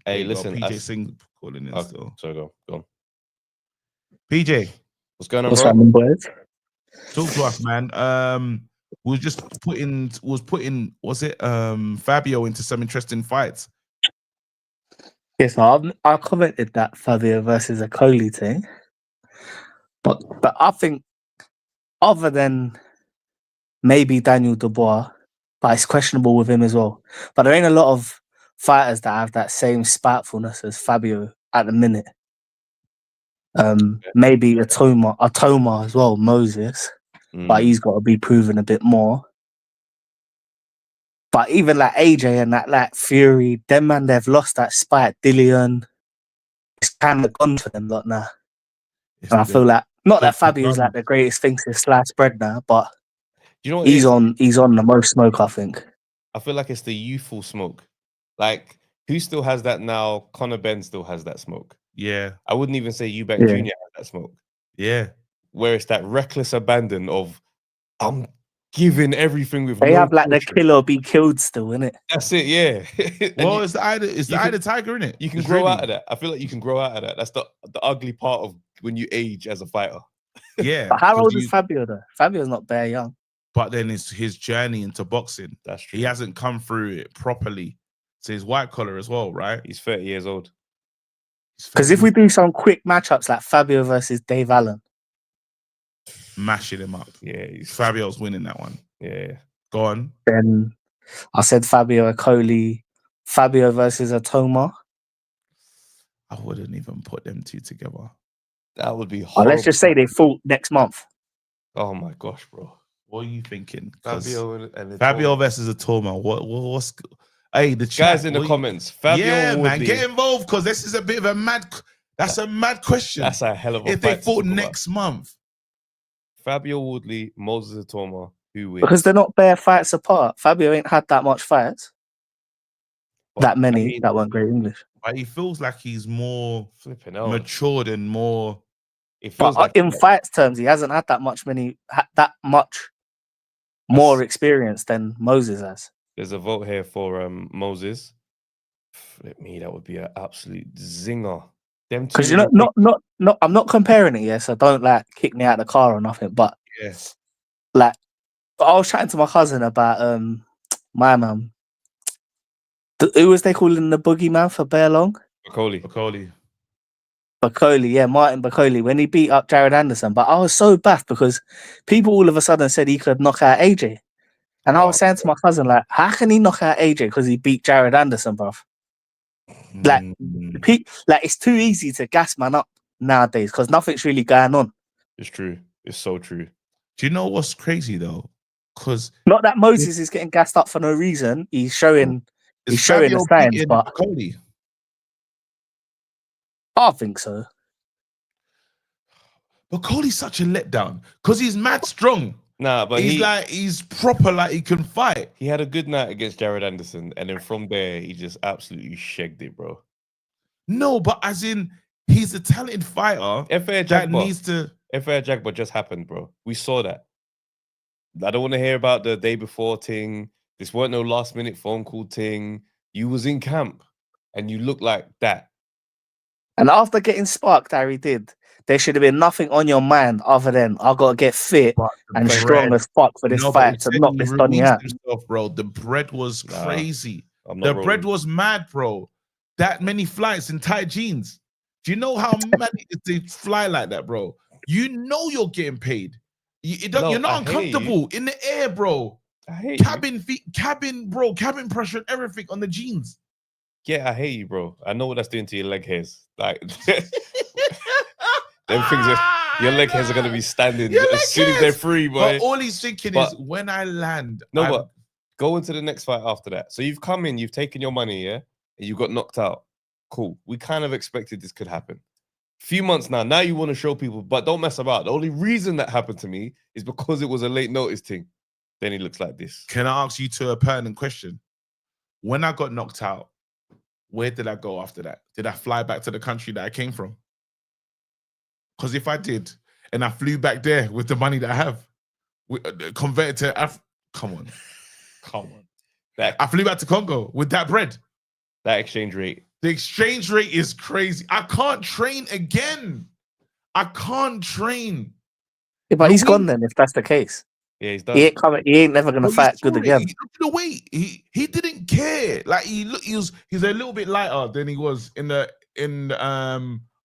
Hey, listen, PJ Singh calling in still. So go on. PJ, what's going on, What's bro? happening, boys? Talk to us, man. We was putting Fabio into some interesting fights. Yes, I commented that Fabio versus a Coley thing, but I think other than maybe Daniel Dubois, but it's questionable with him as well. But there ain't a lot of fighters that have that same spitefulness as Fabio at the minute. Maybe Atoma as well, Moses, but he's got to be proven a bit more. But even like AJ and that Fury, them man, they've lost that spite. Dillian, it's kind of gone for them lot now. And I feel like not that Fabio's like the greatest thing since sliced bread now, but you know what he's on the most smoke, I think. I feel like it's the youthful smoke. Like, who still has that now? Conor Ben still has that smoke. Yeah. I wouldn't even say Eubank Jr. has that smoke. Yeah. Where it's that reckless abandon of, I'm giving everything with they no have like caution. the kill or be killed still, innit? That's it, yeah. Well, it's the eye tiger, innit? You can grow out of that. I feel like you can grow out of that. That's the ugly part of when you age as a fighter. Yeah. But how old is Fabio though? Fabio's not very young. But then it's his journey into boxing. That's true. He hasn't come through it properly. So he's white collar as well, right? He's 30 years old. Because if we do some quick matchups like Fabio versus Dave Allen, mashing him up. Yeah, Fabio's winning that one. Yeah. Go on. Then I said Fabio Coley, Fabio versus Atoma. I wouldn't even put them two together. That would be horrible. Let's just say they fought next month. Oh my gosh, bro. What are you thinking? Fabio versus Atoma. What's hey, the guys in the comments. Fabio Wardley. Man, get involved because this is a bit of a mad. That's a mad question. That's a hell of a if they fought next month. Fabio Wardley, Moses Atoma, who wins? Because they're not bare fights apart. Fabio ain't had that much fights. That many that weren't great English. But he feels like he's more flipping matured and more. It feels but like in fights terms, he hasn't had that much more experience than Moses has. There's a vote here for Moses. Flip me, that would be an absolute zinger. Because you know, not. I'm not comparing it, so don't like kick me out of the car or nothing. But yes, like I was chatting to my cousin about my mum. Who was they calling the boogeyman for bare long? Bakoli, yeah, Martin Bakoli when he beat up Jaron Anderson. But I was so baffed because people all of a sudden said he could knock out AJ. And I was saying to my cousin, like, how can he knock out AJ because he beat Jared Anderson, bruv? Like, it's too easy to gas man up nowadays because nothing's really going on. It's true. It's so true. Do you know what's crazy though? Because not that Moses is getting gassed up for no reason. He's showing the signs, but Bakoli? I think so. Bakoli's such a letdown because he's mad strong. Nah, but he's proper, like he can fight. He had a good night against Jared Anderson, and then from there he just absolutely shagged it, bro. No, but as in he's a talented fighter. FAir Jackpot just happened, bro. We saw that. I don't want to hear about the day before thing. This weren't no last minute phone call thing. You was in camp and you look like that. And after getting sparked, Harry did. There should have been nothing on your mind other than I gotta get fit and strong as fuck for this fight to knock this Donny out. Bro, the bread was crazy. The bread was mad, bro. That many flights in tight jeans. Do you know how many they fly like that, bro? You know you're getting paid. You're not uncomfortable in the air, bro. I hate cabin pressure and everything on the jeans. Yeah, I hate you, bro. I know what that's doing to your leg hairs. Like them things your leg hairs are gonna be standing as soon as they're free, boy. But all he's thinking is when I land. But go into the next fight after that. So you've come in, you've taken your money, yeah, and you got knocked out. cool. We kind of expected this could happen. Few months now you want to show people, but don't mess about. The only reason that happened to me is because it was a late notice thing. Then he looks like this. Can I ask you a pertinent question? When I got knocked out, where did I go after that? Did I fly back to the country that I came from? Because if I did, and I flew back there with the money that I have, converted to come on. I flew back to Congo with that bread. That exchange rate. The exchange rate is crazy. I can't train again. I can't train. Yeah, but he's gone then, if that's the case. Yeah, he's done. He ain't never gonna fight good again. The weight, he didn't care. Like he's a little bit lighter than he was in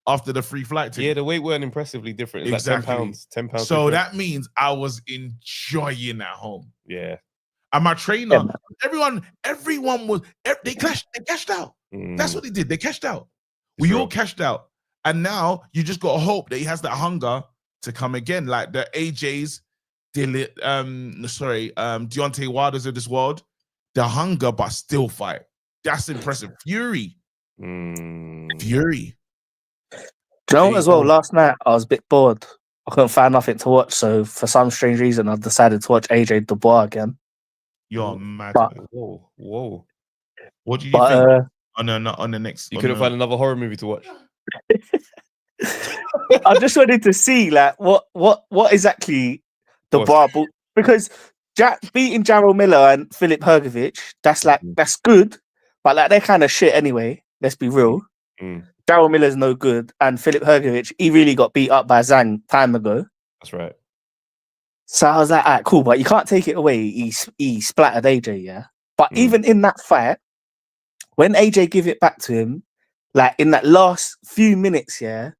after the free flight ticket. Yeah, the weight weren't impressively different. It's exactly. like 10 pounds. So different. that means I was enjoying at home. Yeah. And my trainer, everyone was they cashed out. That's what they did. They cashed out. We all cashed out. And now you just got to hope that he has that hunger to come again. Like the AJs, Deontay Wilders of this world, the hunger but still fight. That's impressive. Fury. Fury. Do you know what as well? Last night I was a bit bored. I couldn't find nothing to watch, so for some strange reason I decided to watch AJ Dubois again. You're mad. Whoa. What did you think on the next? You couldn't find another horror movie to watch. I just wanted to see like what exactly Dubois bought, because beating Jaron Miller and Filip Hrgović, that's good, but like they're kind of shit anyway. Let's be real. Jaron Miller's no good, and Filip Hrgović, he really got beat up by Zhang time ago. That's right. So I was like, all right, cool, but you can't take it away. He splattered AJ, yeah. But even in that fight, when AJ give it back to him, like in that last few minutes, the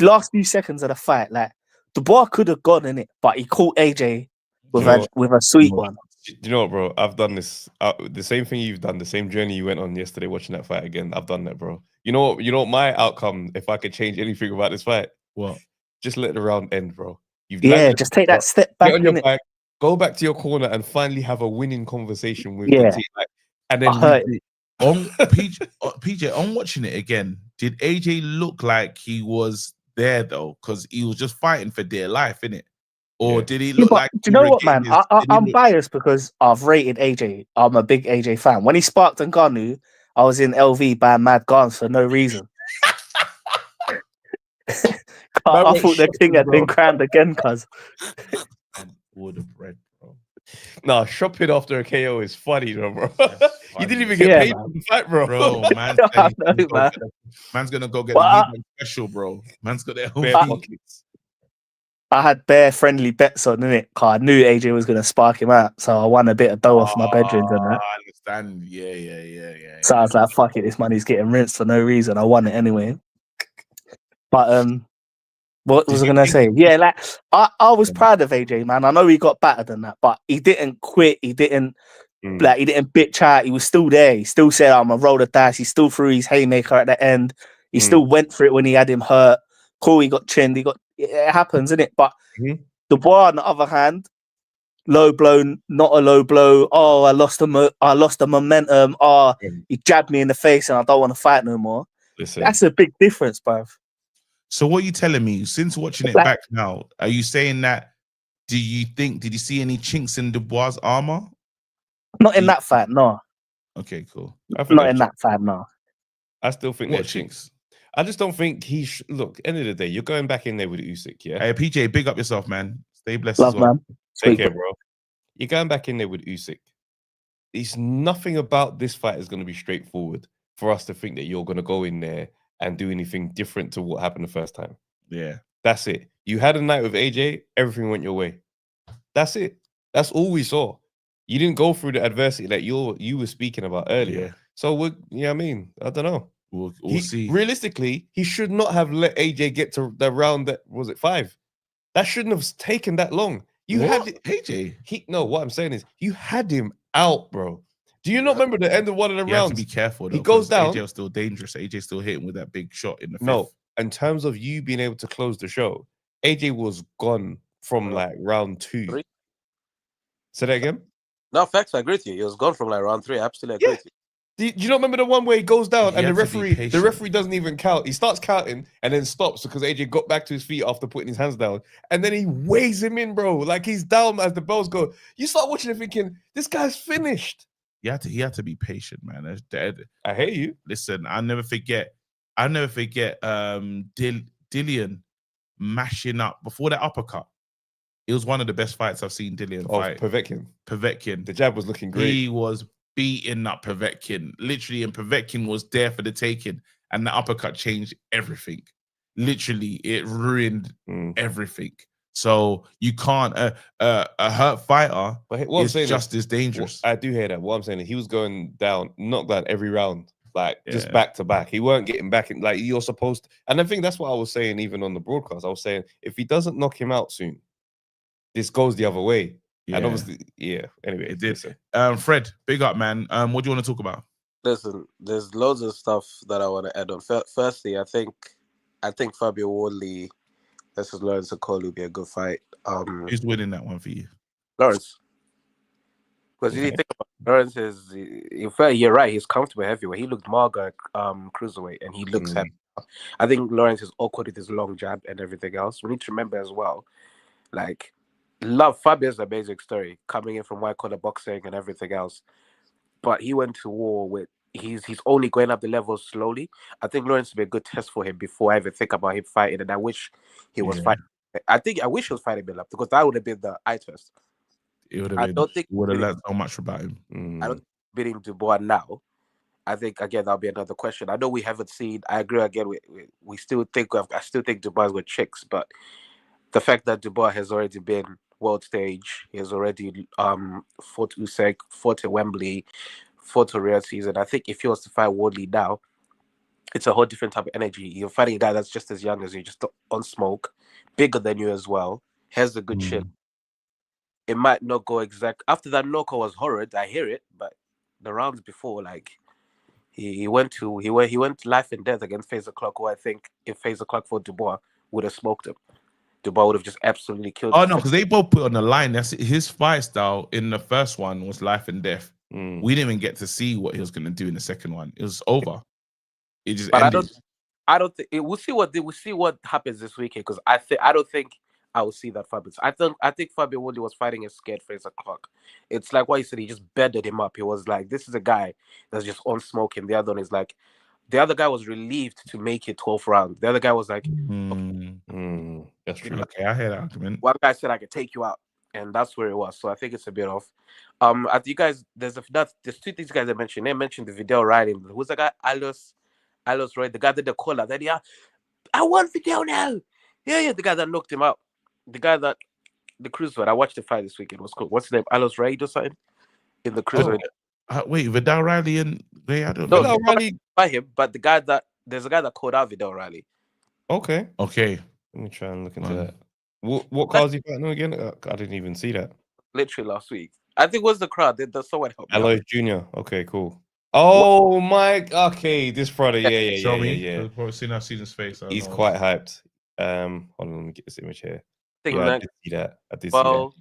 last few seconds of the fight, like Dubois could have gone in it, but he caught AJ with a sweet one. Do you know what, bro? I've done this. The same thing you've done, the same journey you went on yesterday watching that fight again. I've done that, bro. You know what my outcome, if I could change anything about this fight? What? Just let the round end, bro. Just take that step back. Get on your bike, go back to your corner and finally have a winning conversation with the team. Like, and then on PJ, on watching it again, did AJ look like he was there though? Because he was just fighting for dear life, innit? Or did he look like? Do you know what, man? I'm biased because I've rated AJ. I'm a big AJ fan. When he sparked Ngannou, I was in LV buying mad guns for no reason. I thought the king had been crowned again, cuz. All the bread, bro. Nah, shopping after a KO is funny, though, bro. You didn't even get paid for the fight, bro. Man's gonna go get a Eubank special, bro. Man's got their own pockets. I had bare friendly bets on it because I knew AJ was gonna spark him out, so I won a bit of dough off my bedrooms and that. I understand. Yeah. So I was like, "Fuck it, this money's getting rinsed for no reason." I won it anyway. But what was I gonna say? Yeah, like I was proud of AJ, man. I know he got battered and that, but he didn't quit. He didn't he didn't bitch out. He was still there. He still said, "I'm gonna roll the dice." He still threw his haymaker at the end. He still went for it when he had him hurt. Cool, he got chinned. It happens, isn't it? But Dubois, on the other hand, low blow, not a low blow. Oh, I lost the momentum. Oh, he jabbed me in the face, and I don't want to fight no more. Listen. That's a big difference, bruv. So what are you telling me? Since watching it back now, are you saying that? Did you see any chinks in Dubois' armor? Not in that fight, no. Okay, cool. Not in that fight, no. I still think they're chinks. I just don't think he look, end of the day, you're going back in there with Usyk, yeah? Hey, PJ, big up yourself, man. Stay blessed Love, as well. man. Take care, bro. You're going back in there with Usyk. It's nothing about this fight is going to be straightforward for us to think that you're going to go in there and do anything different to what happened the first time. Yeah. That's it. You had a night with AJ, everything went your way. That's it. That's all we saw. You didn't go through the adversity that you were speaking about earlier. Yeah. So I mean, I don't know. We'll see. Realistically, he should not have let AJ get to the round that was it 5. That shouldn't have taken that long. You had AJ. What I'm saying is you had him out, bro. Do you not remember the end of one of the rounds? You have to be careful. Though, he goes down. AJ was still dangerous. AJ still hitting with that big shot in the 5th. No, in terms of you being able to close the show, AJ was gone from like round 2. 3. Say that again. No, facts. I agree with you. He was gone from like round 3. I absolutely agree with you. Do you not remember the one where he goes down and He the had to be patient. referee doesn't even count? He starts counting and then stops because AJ got back to his feet after putting his hands down, and then he weighs him in, bro. Like he's down as the bells go. You start watching it thinking this guy's finished. He had to be patient, man. That's dead. I hate you. Listen, I'll never forget. Dillian mashing up before that uppercut. It was one of the best fights I've seen Dillian fight. Povetkin. The jab was looking great. He was beating up Povetkin, literally, and Povetkin was there for the taking. And the uppercut changed everything. Literally, it ruined everything. So you can't a hurt fighter is just as dangerous. I do hear that. What I'm saying is he was going down, knocked down every round, like just back to back. He weren't getting back in, like you're supposed to. And I think that's what I was saying even on the broadcast. I was saying if he doesn't knock him out soon, this goes the other way. Yeah. And obviously, anyway, it did. Fred, big up, man. What do you want to talk about? Listen, there's loads of stuff that I want to add on. Firstly, I think Fabio Wardley versus Lawrence Bakoli will be a good fight. Who's winning that one for you? Lawrence. Because you think about Lawrence is, in fact, you're right. He's comfortable heavyweight. He looked Marga cruiserweight, and he looks heavy. I think Lawrence is awkward with his long jab and everything else. We need to remember as well, like, love Fabio's amazing story coming in from white collar boxing and everything else, but he went to war with. He's only going up the levels slowly. I think Lawrence would be a good test for him before I even think about him fighting, and I wish he was fighting. I wish he was fighting Bill up because that would have been the eye test. It would have been. Would have learned so much about him. I don't think beating Dubois now. I think again that'll be another question. I know we haven't seen. I agree again. We still think. I still think Dubois with chicks, but the fact that Dubois has already been world stage, he has already fought Usyk, fought at Wembley, fought a real season. I think if he was to fight Wardley now, it's a whole different type of energy. You're fighting a guy that's just as young as you, just on smoke, bigger than you as well, has a good chin. It might not go exact. After that knockout was horrid, I hear it, but the rounds before, like he went life and death against Fraser Clark, who I think if Fraser Clark fought Dubois would have smoked him. Dubois would have just absolutely killed him. Oh no, because they both put on the line. That's his fight style in the first one was life and death. We didn't even get to see what he was going to do in the second one. It was over. It just ended. I don't think we'll see what happens this weekend, because I don't think I will see that Fabio. I think Fabio Wardley was fighting a scared Fraser Clark. It's like what you said, he just bedded him up. He was like, this is a guy that's just on smoking. The other one is like, the other guy was relieved to make it 12 rounds. The other guy was like, that's true. Okay, I hear that argument. One guy said I could take you out, and that's where it was. So I think it's a bit off. You guys, there's two things you guys have mentioned. They mentioned the Vidal Riley. Who's the guy? Alos Roy, the guy that the caller. That I want Vidal now. Yeah, the guy that knocked him out. The guy that the cruiserweight. I watched the fight this weekend. Was called, what's his name? Alos Ray or something in the cruiserweight. Wait, Vidal Riley and I don't know. Vidal Riley by him, but there's a guy that called out Vidal Riley. Okay. Let me try and look into that. What cars he fighting again? I didn't even see that. Literally last week. I think it was the crowd. There's someone help. Alois Jr. Okay, cool. Oh my. Okay, this Friday. Yeah. Show me. Probably seen his face. He's quite hyped. Hold on, let me get this image here. I did see that. I did see that. What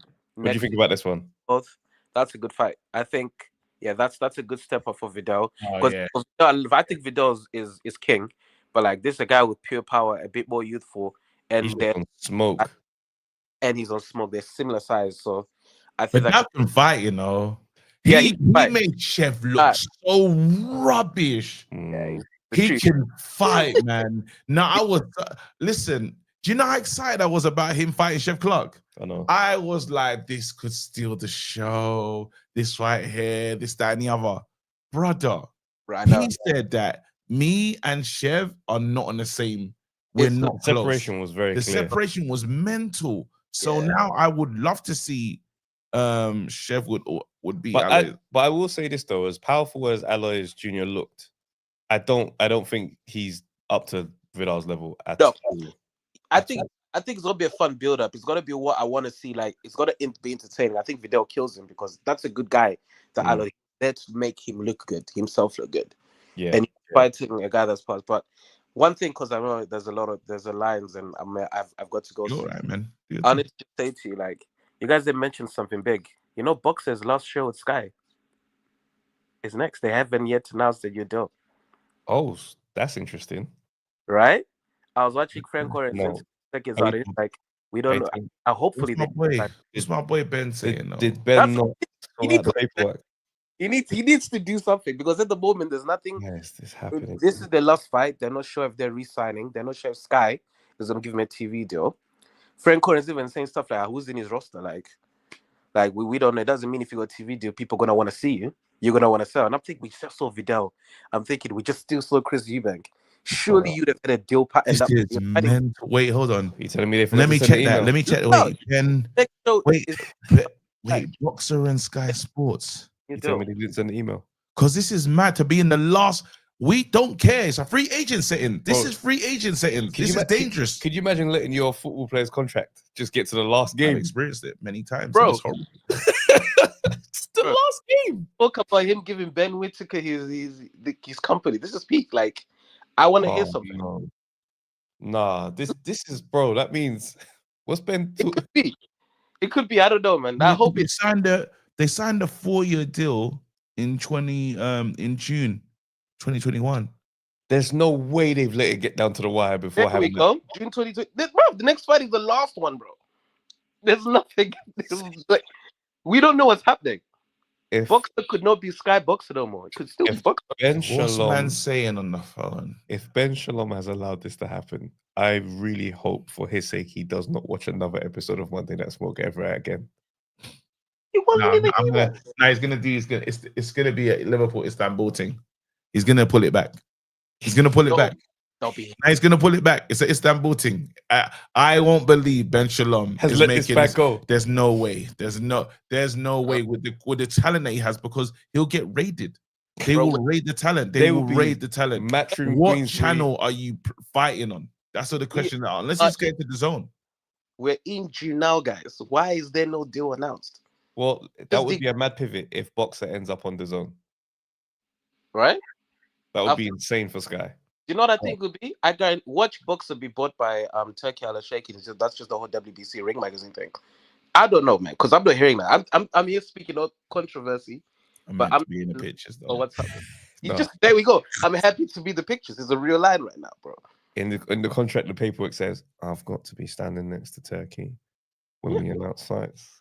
do you think about this one? Both. That's a good fight. I think. Yeah, that's a good step up for Vidal. I think Vidal is king, but like this is a guy with pure power, a bit more youthful, and he's on smoke. And he's on smoke. They're similar size, so I think that can fight. You know, he made Chef look so rubbish. He can fight, man. Now I was listen. Do you know how excited I was about him fighting Chef Clark? I know. I was like, this could steal the show. This right here, this, that, and the other. Brother, he said that me and Chev are not on the same. We're not close. Separation was very clear. The separation was mental. So now I would love to see Chev would be. But I will say this though, as powerful as Alois Jr. looked, I don't think he's up to Vidal's level at all. I think it's gonna be a fun build up. It's gonna be what I want to see. Like it's gonna be entertaining. I think Vidal kills him because that's a good guy. Let's make him look good, himself look good. Yeah, and fighting a guy that's past. But one thing, because I know there's a lines, and I've got to go. You're right, man. I need to say to you, like you guys did mention something big. You know, Boxer's last show at Sky. is next. They haven't yet announced the new deal. Oh, that's interesting. Right? I was watching Franco and No. seconds out. It's like we don't know. Hopefully What's my boy Ben saying? Did Ben not he fill out needs the paperwork? He needs to do something because at the moment there's nothing. Yes, this happening. This is their last fight. They're not sure if they're re-signing. They're not sure if Sky is going to give him a TV deal. Franco is even saying stuff like, "Who's in his roster?" Like we don't know. It doesn't mean if you got a TV deal, people are gonna want to see you. You're gonna want to sell. And I'm thinking we just saw Vidal. I'm thinking we just still saw Chris Eubank. Surely you'd have had a deal pattern. Wait, hold on. You telling me Let me check that. Let me check. Wait, Ben. Wait, Boxer and Sky Sports. You telling me they didn't send an email? Because this is mad to be in the last. We don't care. It's a free agent setting. This is free agent setting. This is dangerous. Could you imagine letting your football player's contract just get to the last game? I've experienced it many times. Bro. It's horrible. It's the last game. Talk about him giving Ben Whittaker his company. This is peak. Like, I want to hear something. No. Nah, this is, bro. That means what's Ben? It could be. It could be. I don't know, man. I hope they signed a 4-year deal in June 2021. There's no way they've let it get down to the wire before there having we go. June 2020. Bro, the next fight is the last one, bro. There's nothing. We don't know what's happening. If Boxer could not be Sky Boxer no more, it could still be Boxer. What's man saying on the phone? If Ben Shalom has allowed this to happen, I really hope for his sake he does not watch another episode of Monday Night Smoke ever again. He wasn't it's gonna be a Liverpool Istanbul thing. He's gonna pull it back. He's gonna pull it back. He's gonna pull it back. It's an Istanbul thing. I won't believe Ben Shalom has let this back go. There's no way. There's no way with the talent that he has, because he'll get raided. They will raid the talent. They will raid the talent. What channel are you fighting on? That's the question now. Unless he's getting to the zone. We're in June now, guys. Why is there no deal announced? Well, that would be a mad pivot if Boxer ends up on the zone. Right? That would be insane for Sky. You know what I think would be? I can watch Boxer be bought by Turkey Al Sheikh. That's just the whole WBC Ring Magazine thing. I don't know, man, because I'm not hearing that. I'm here speaking of controversy, but I'm being the pictures. Oh, what's happening? There we go. I'm happy to be the pictures. It's a real line right now, bro. In the contract, the paperwork says I've got to be standing next to Turkey when we announce fights.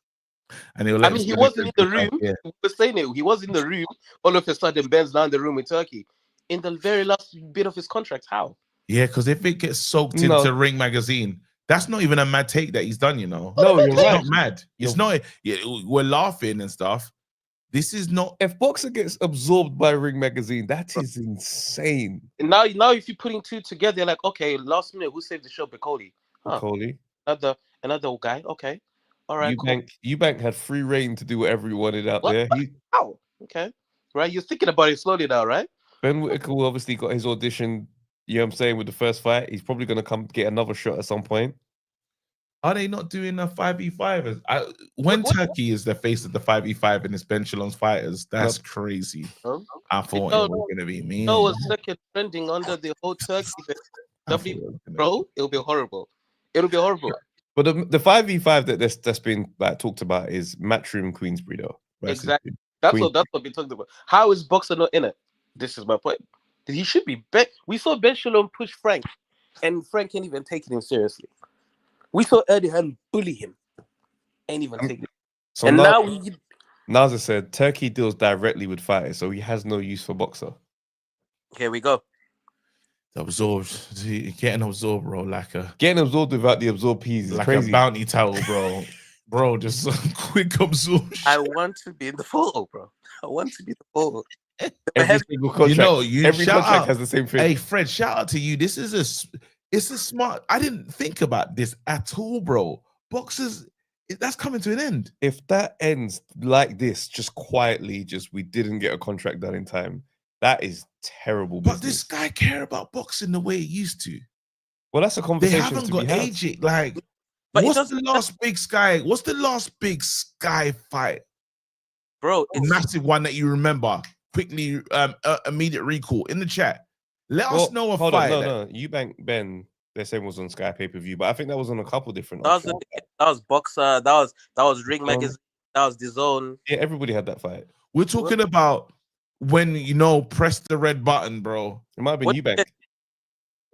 And he wasn't in the room. Yeah. We were saying it. He was in the room. All of a sudden, Ben's now in the room with Turkey. In the very last bit of his contract, how? Yeah, because if it gets soaked into Ring Magazine, that's not even a mad take that he's done, you know. No, you're right. Not mad. It's not. Yeah, we're laughing and stuff. This is not. If Boxer gets absorbed by Ring Magazine, that is insane. And now, if you're putting two together, you're like, okay, last minute, who saved the show? Bakoli. Bakoli. Another guy. Okay. All right. Eubank had free reign to do whatever he wanted out there. Wow. Okay. Right. You're thinking about it slowly now, right? Ben Whittaker obviously got his audition, you know what I'm saying, with the first fight. He's probably going to come get another shot at some point. Are they not doing a 5v5? When Turkey is the face of the 5v5 and it's Ben Shalom's fighters, that's crazy. I thought it was going to be me. No, was second trending under the whole Turkey. Bro, it'll be horrible. It'll be horrible. But the 5v5 that's been talked about is Matchroom Queensbury, though. Exactly. That's what we talked about. How is Boxer not in it? This is my point. He should be. We saw Ben Shalom push Frank, and Frank ain't even taking him seriously. We saw Eddie Hearn bully him, ain't even taking it. So and now, as I said, Turkey deals directly with fighters, so he has no use for Boxer. Here we go. Absorbed, getting absorbed, bro. Getting absorbed without the absorb piece is like crazy. A bounty towel, bro. Bro, just some quick absorption. I want to be in the photo, bro. I want to be the photo. Every single contract, every contract has the same thing. Hey, Fred, shout out to you. This is it's a smart. I didn't think about this at all, bro. Boxers, that's coming to an end. If that ends like this, just quietly, we didn't get a contract done in time. That is terrible business. But this guy care about boxing the way he used to. Well, that's a conversation. They haven't got AJ. Like, what's the last big Sky? What's the last big Sky fight, bro? A massive one that you remember. Quickly, immediate recall in the chat. Let us know a fight. No. Eubank Ben, they're saying was on Sky pay-per-view, but I think that was on a couple different. That was Boxer. That was Ring Magazine. That was DAZN. Yeah, everybody had that fight. We're talking about when press the red button, bro. It might have been Eubank.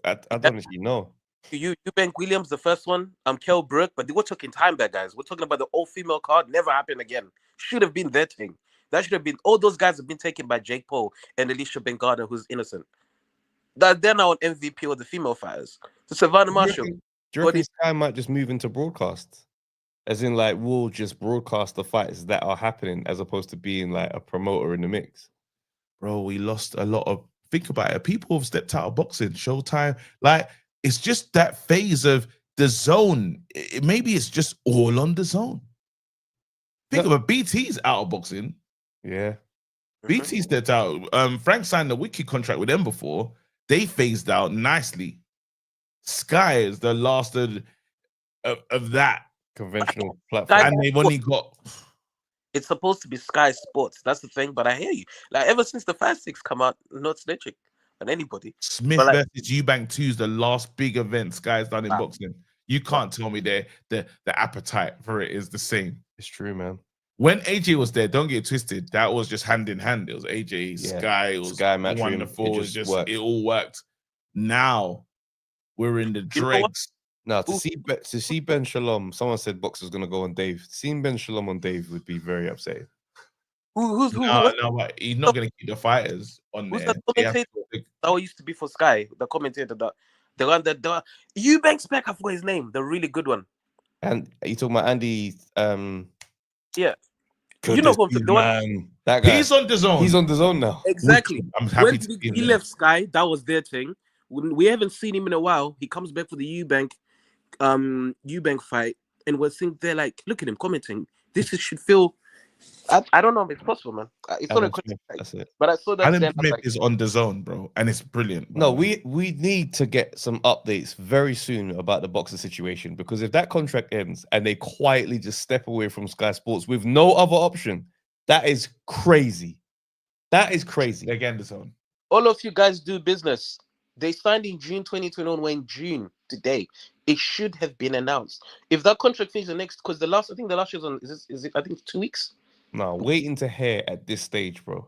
I don't actually know. Eubank Williams, the first one. Kel Brook, but we're talking time back, guys. We're talking about the all-female card. Never happened again. Should have been their thing. That should have been. All those guys have been taken by Jake Paul and Alicia Bengarda, who's innocent. That they're now on MVP of the female fighters. So Savannah Marshall. Do you reckon this guy might just move into broadcast? As in, like, we'll just broadcast the fights that are happening as opposed to being like a promoter in the mix. Bro, we lost a lot of. Think about it. People have stepped out of boxing. Showtime, like it's just that phase of the zone. Maybe it's just all on the zone. Think about BT's out of boxing. Yeah, BT stepped out. Frank signed a wicked contract with them before. They phased out nicely. Sky is the last of that conventional platform, and they've only got. It's supposed to be Sky Sports. That's the thing. But I hear you. Like ever since the 5-6 come out, not snitching on anybody. Smith versus Eubank 2 is the last big event Sky's done in boxing. You can't tell me the appetite for it is the same. It's true, man. When AJ was there, don't get twisted. That was just hand in hand. It was AJ, Sky, it was Sky match. wonderful. It all worked. Now we're in the dregs. No, to see Ben Shalom, someone said Box was gonna go on Dave. Seeing Ben Shalom on Dave would be very upsetting. No, but he's not gonna keep the fighters on there. Who's the commentator that used to be for Sky? The commentator the one that Eubank Spec, I forgot his name, the really good one. And you talking about Andy? Yeah. You know who the one? That guy. He's on the zone. He's on the zone now. Exactly. I'm happy he left Sky. That was their thing. We haven't seen him in a while. He comes back for the Eubank fight, and we're seeing they're like, look at him commenting. Should feel. I don't know if it's possible, man. It's not a question. That's it. But I saw that. Alan Smith is on the zone, bro, and it's brilliant. No, we need to get some updates very soon about the Boxer situation, because if that contract ends and they quietly just step away from Sky Sports with no other option, that is crazy. That is crazy. Again, the zone. All of you guys do business. They signed in June 2021. We're in June today. It should have been announced. If that contract finishes next, because the last year's on is it I think 2 weeks. No, waiting to hear at this stage, bro.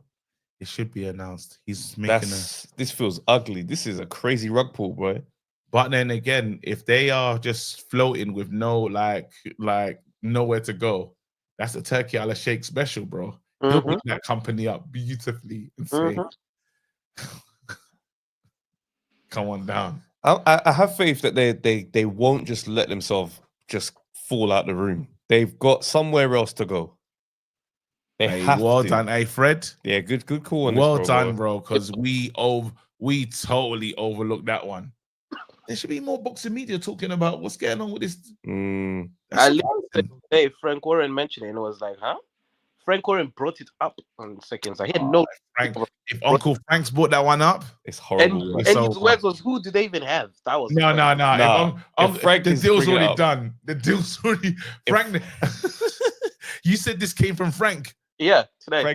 It should be announced. He's making This feels ugly. This is a crazy rug pull, bro. But then again, if they are just floating with no like nowhere to go, that's a Turkey Ala Sheikh special, bro. He'll pick that company up beautifully and say, come on down. I have faith that they won't just let themselves just fall out the room. They've got somewhere else to go. Well done, hey Fred. Yeah, good call. Well done, bro. Because we totally overlooked that one. There should be more boxing media talking about what's going on with this. I listened today. Frank Warren mentioned it, and it was like, huh? Frank Warren brought it up on seconds. I had no. Frank, if Uncle Frank's brought that one up, it's horrible. And his words was, "Who do they even have?" That was no. If Frank, the deal's already done. The deal's already. Frank, you said this came from Frank. Yeah, today. There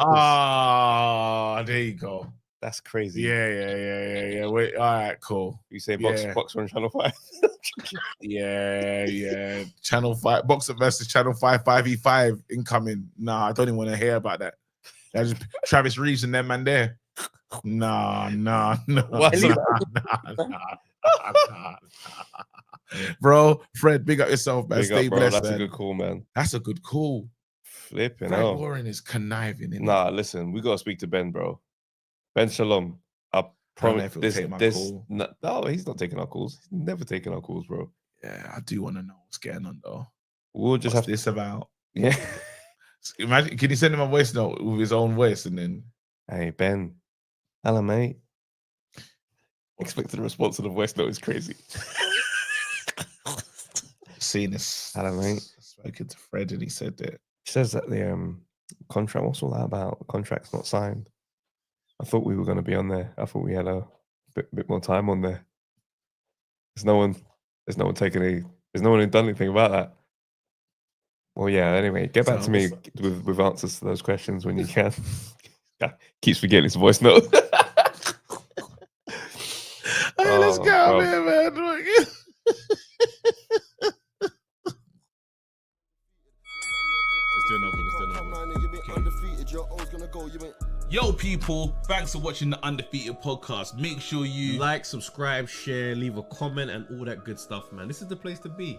you go. That's crazy. Yeah. Wait, all right, cool. You say Boxer on Channel 5? yeah. Channel 5, Boxer versus Channel 5, 5v5 incoming. Nah, I don't even want to hear about that. That's just Travis Reeves and them man there. Nah. Bro, Fred, big up yourself, man. Stay blessed, That's man. a good call, man. That's a good call. Flipping Frank Warren is conniving. Nah, listen, we gotta speak to Ben, bro. Ben Shalom. I promise. No, he's not taking our calls. He's never taking our calls, bro. Yeah, I do want to know what's going on, though. We'll just have this about. Yeah. Imagine, can you send him a voice note with his own voice and then? Hey Ben, hello mate. Expecting a response to the voice note is crazy. Seen this. Hello mate. Spoken to Fred and he said that. He says that the contract, what's all that about? The contract's not signed. I thought we were going to be on there. I thought we had a bit more time on there. There's no one who done anything about that. Well, yeah, anyway, get back to me with answers to those questions when you can. Keeps forgetting his voice note. Let's go, man. Yo, people. people, thanks for watching the Undefeated podcast. Make sure you like, subscribe, share, leave a comment, and all that good stuff, man. This is the place to be.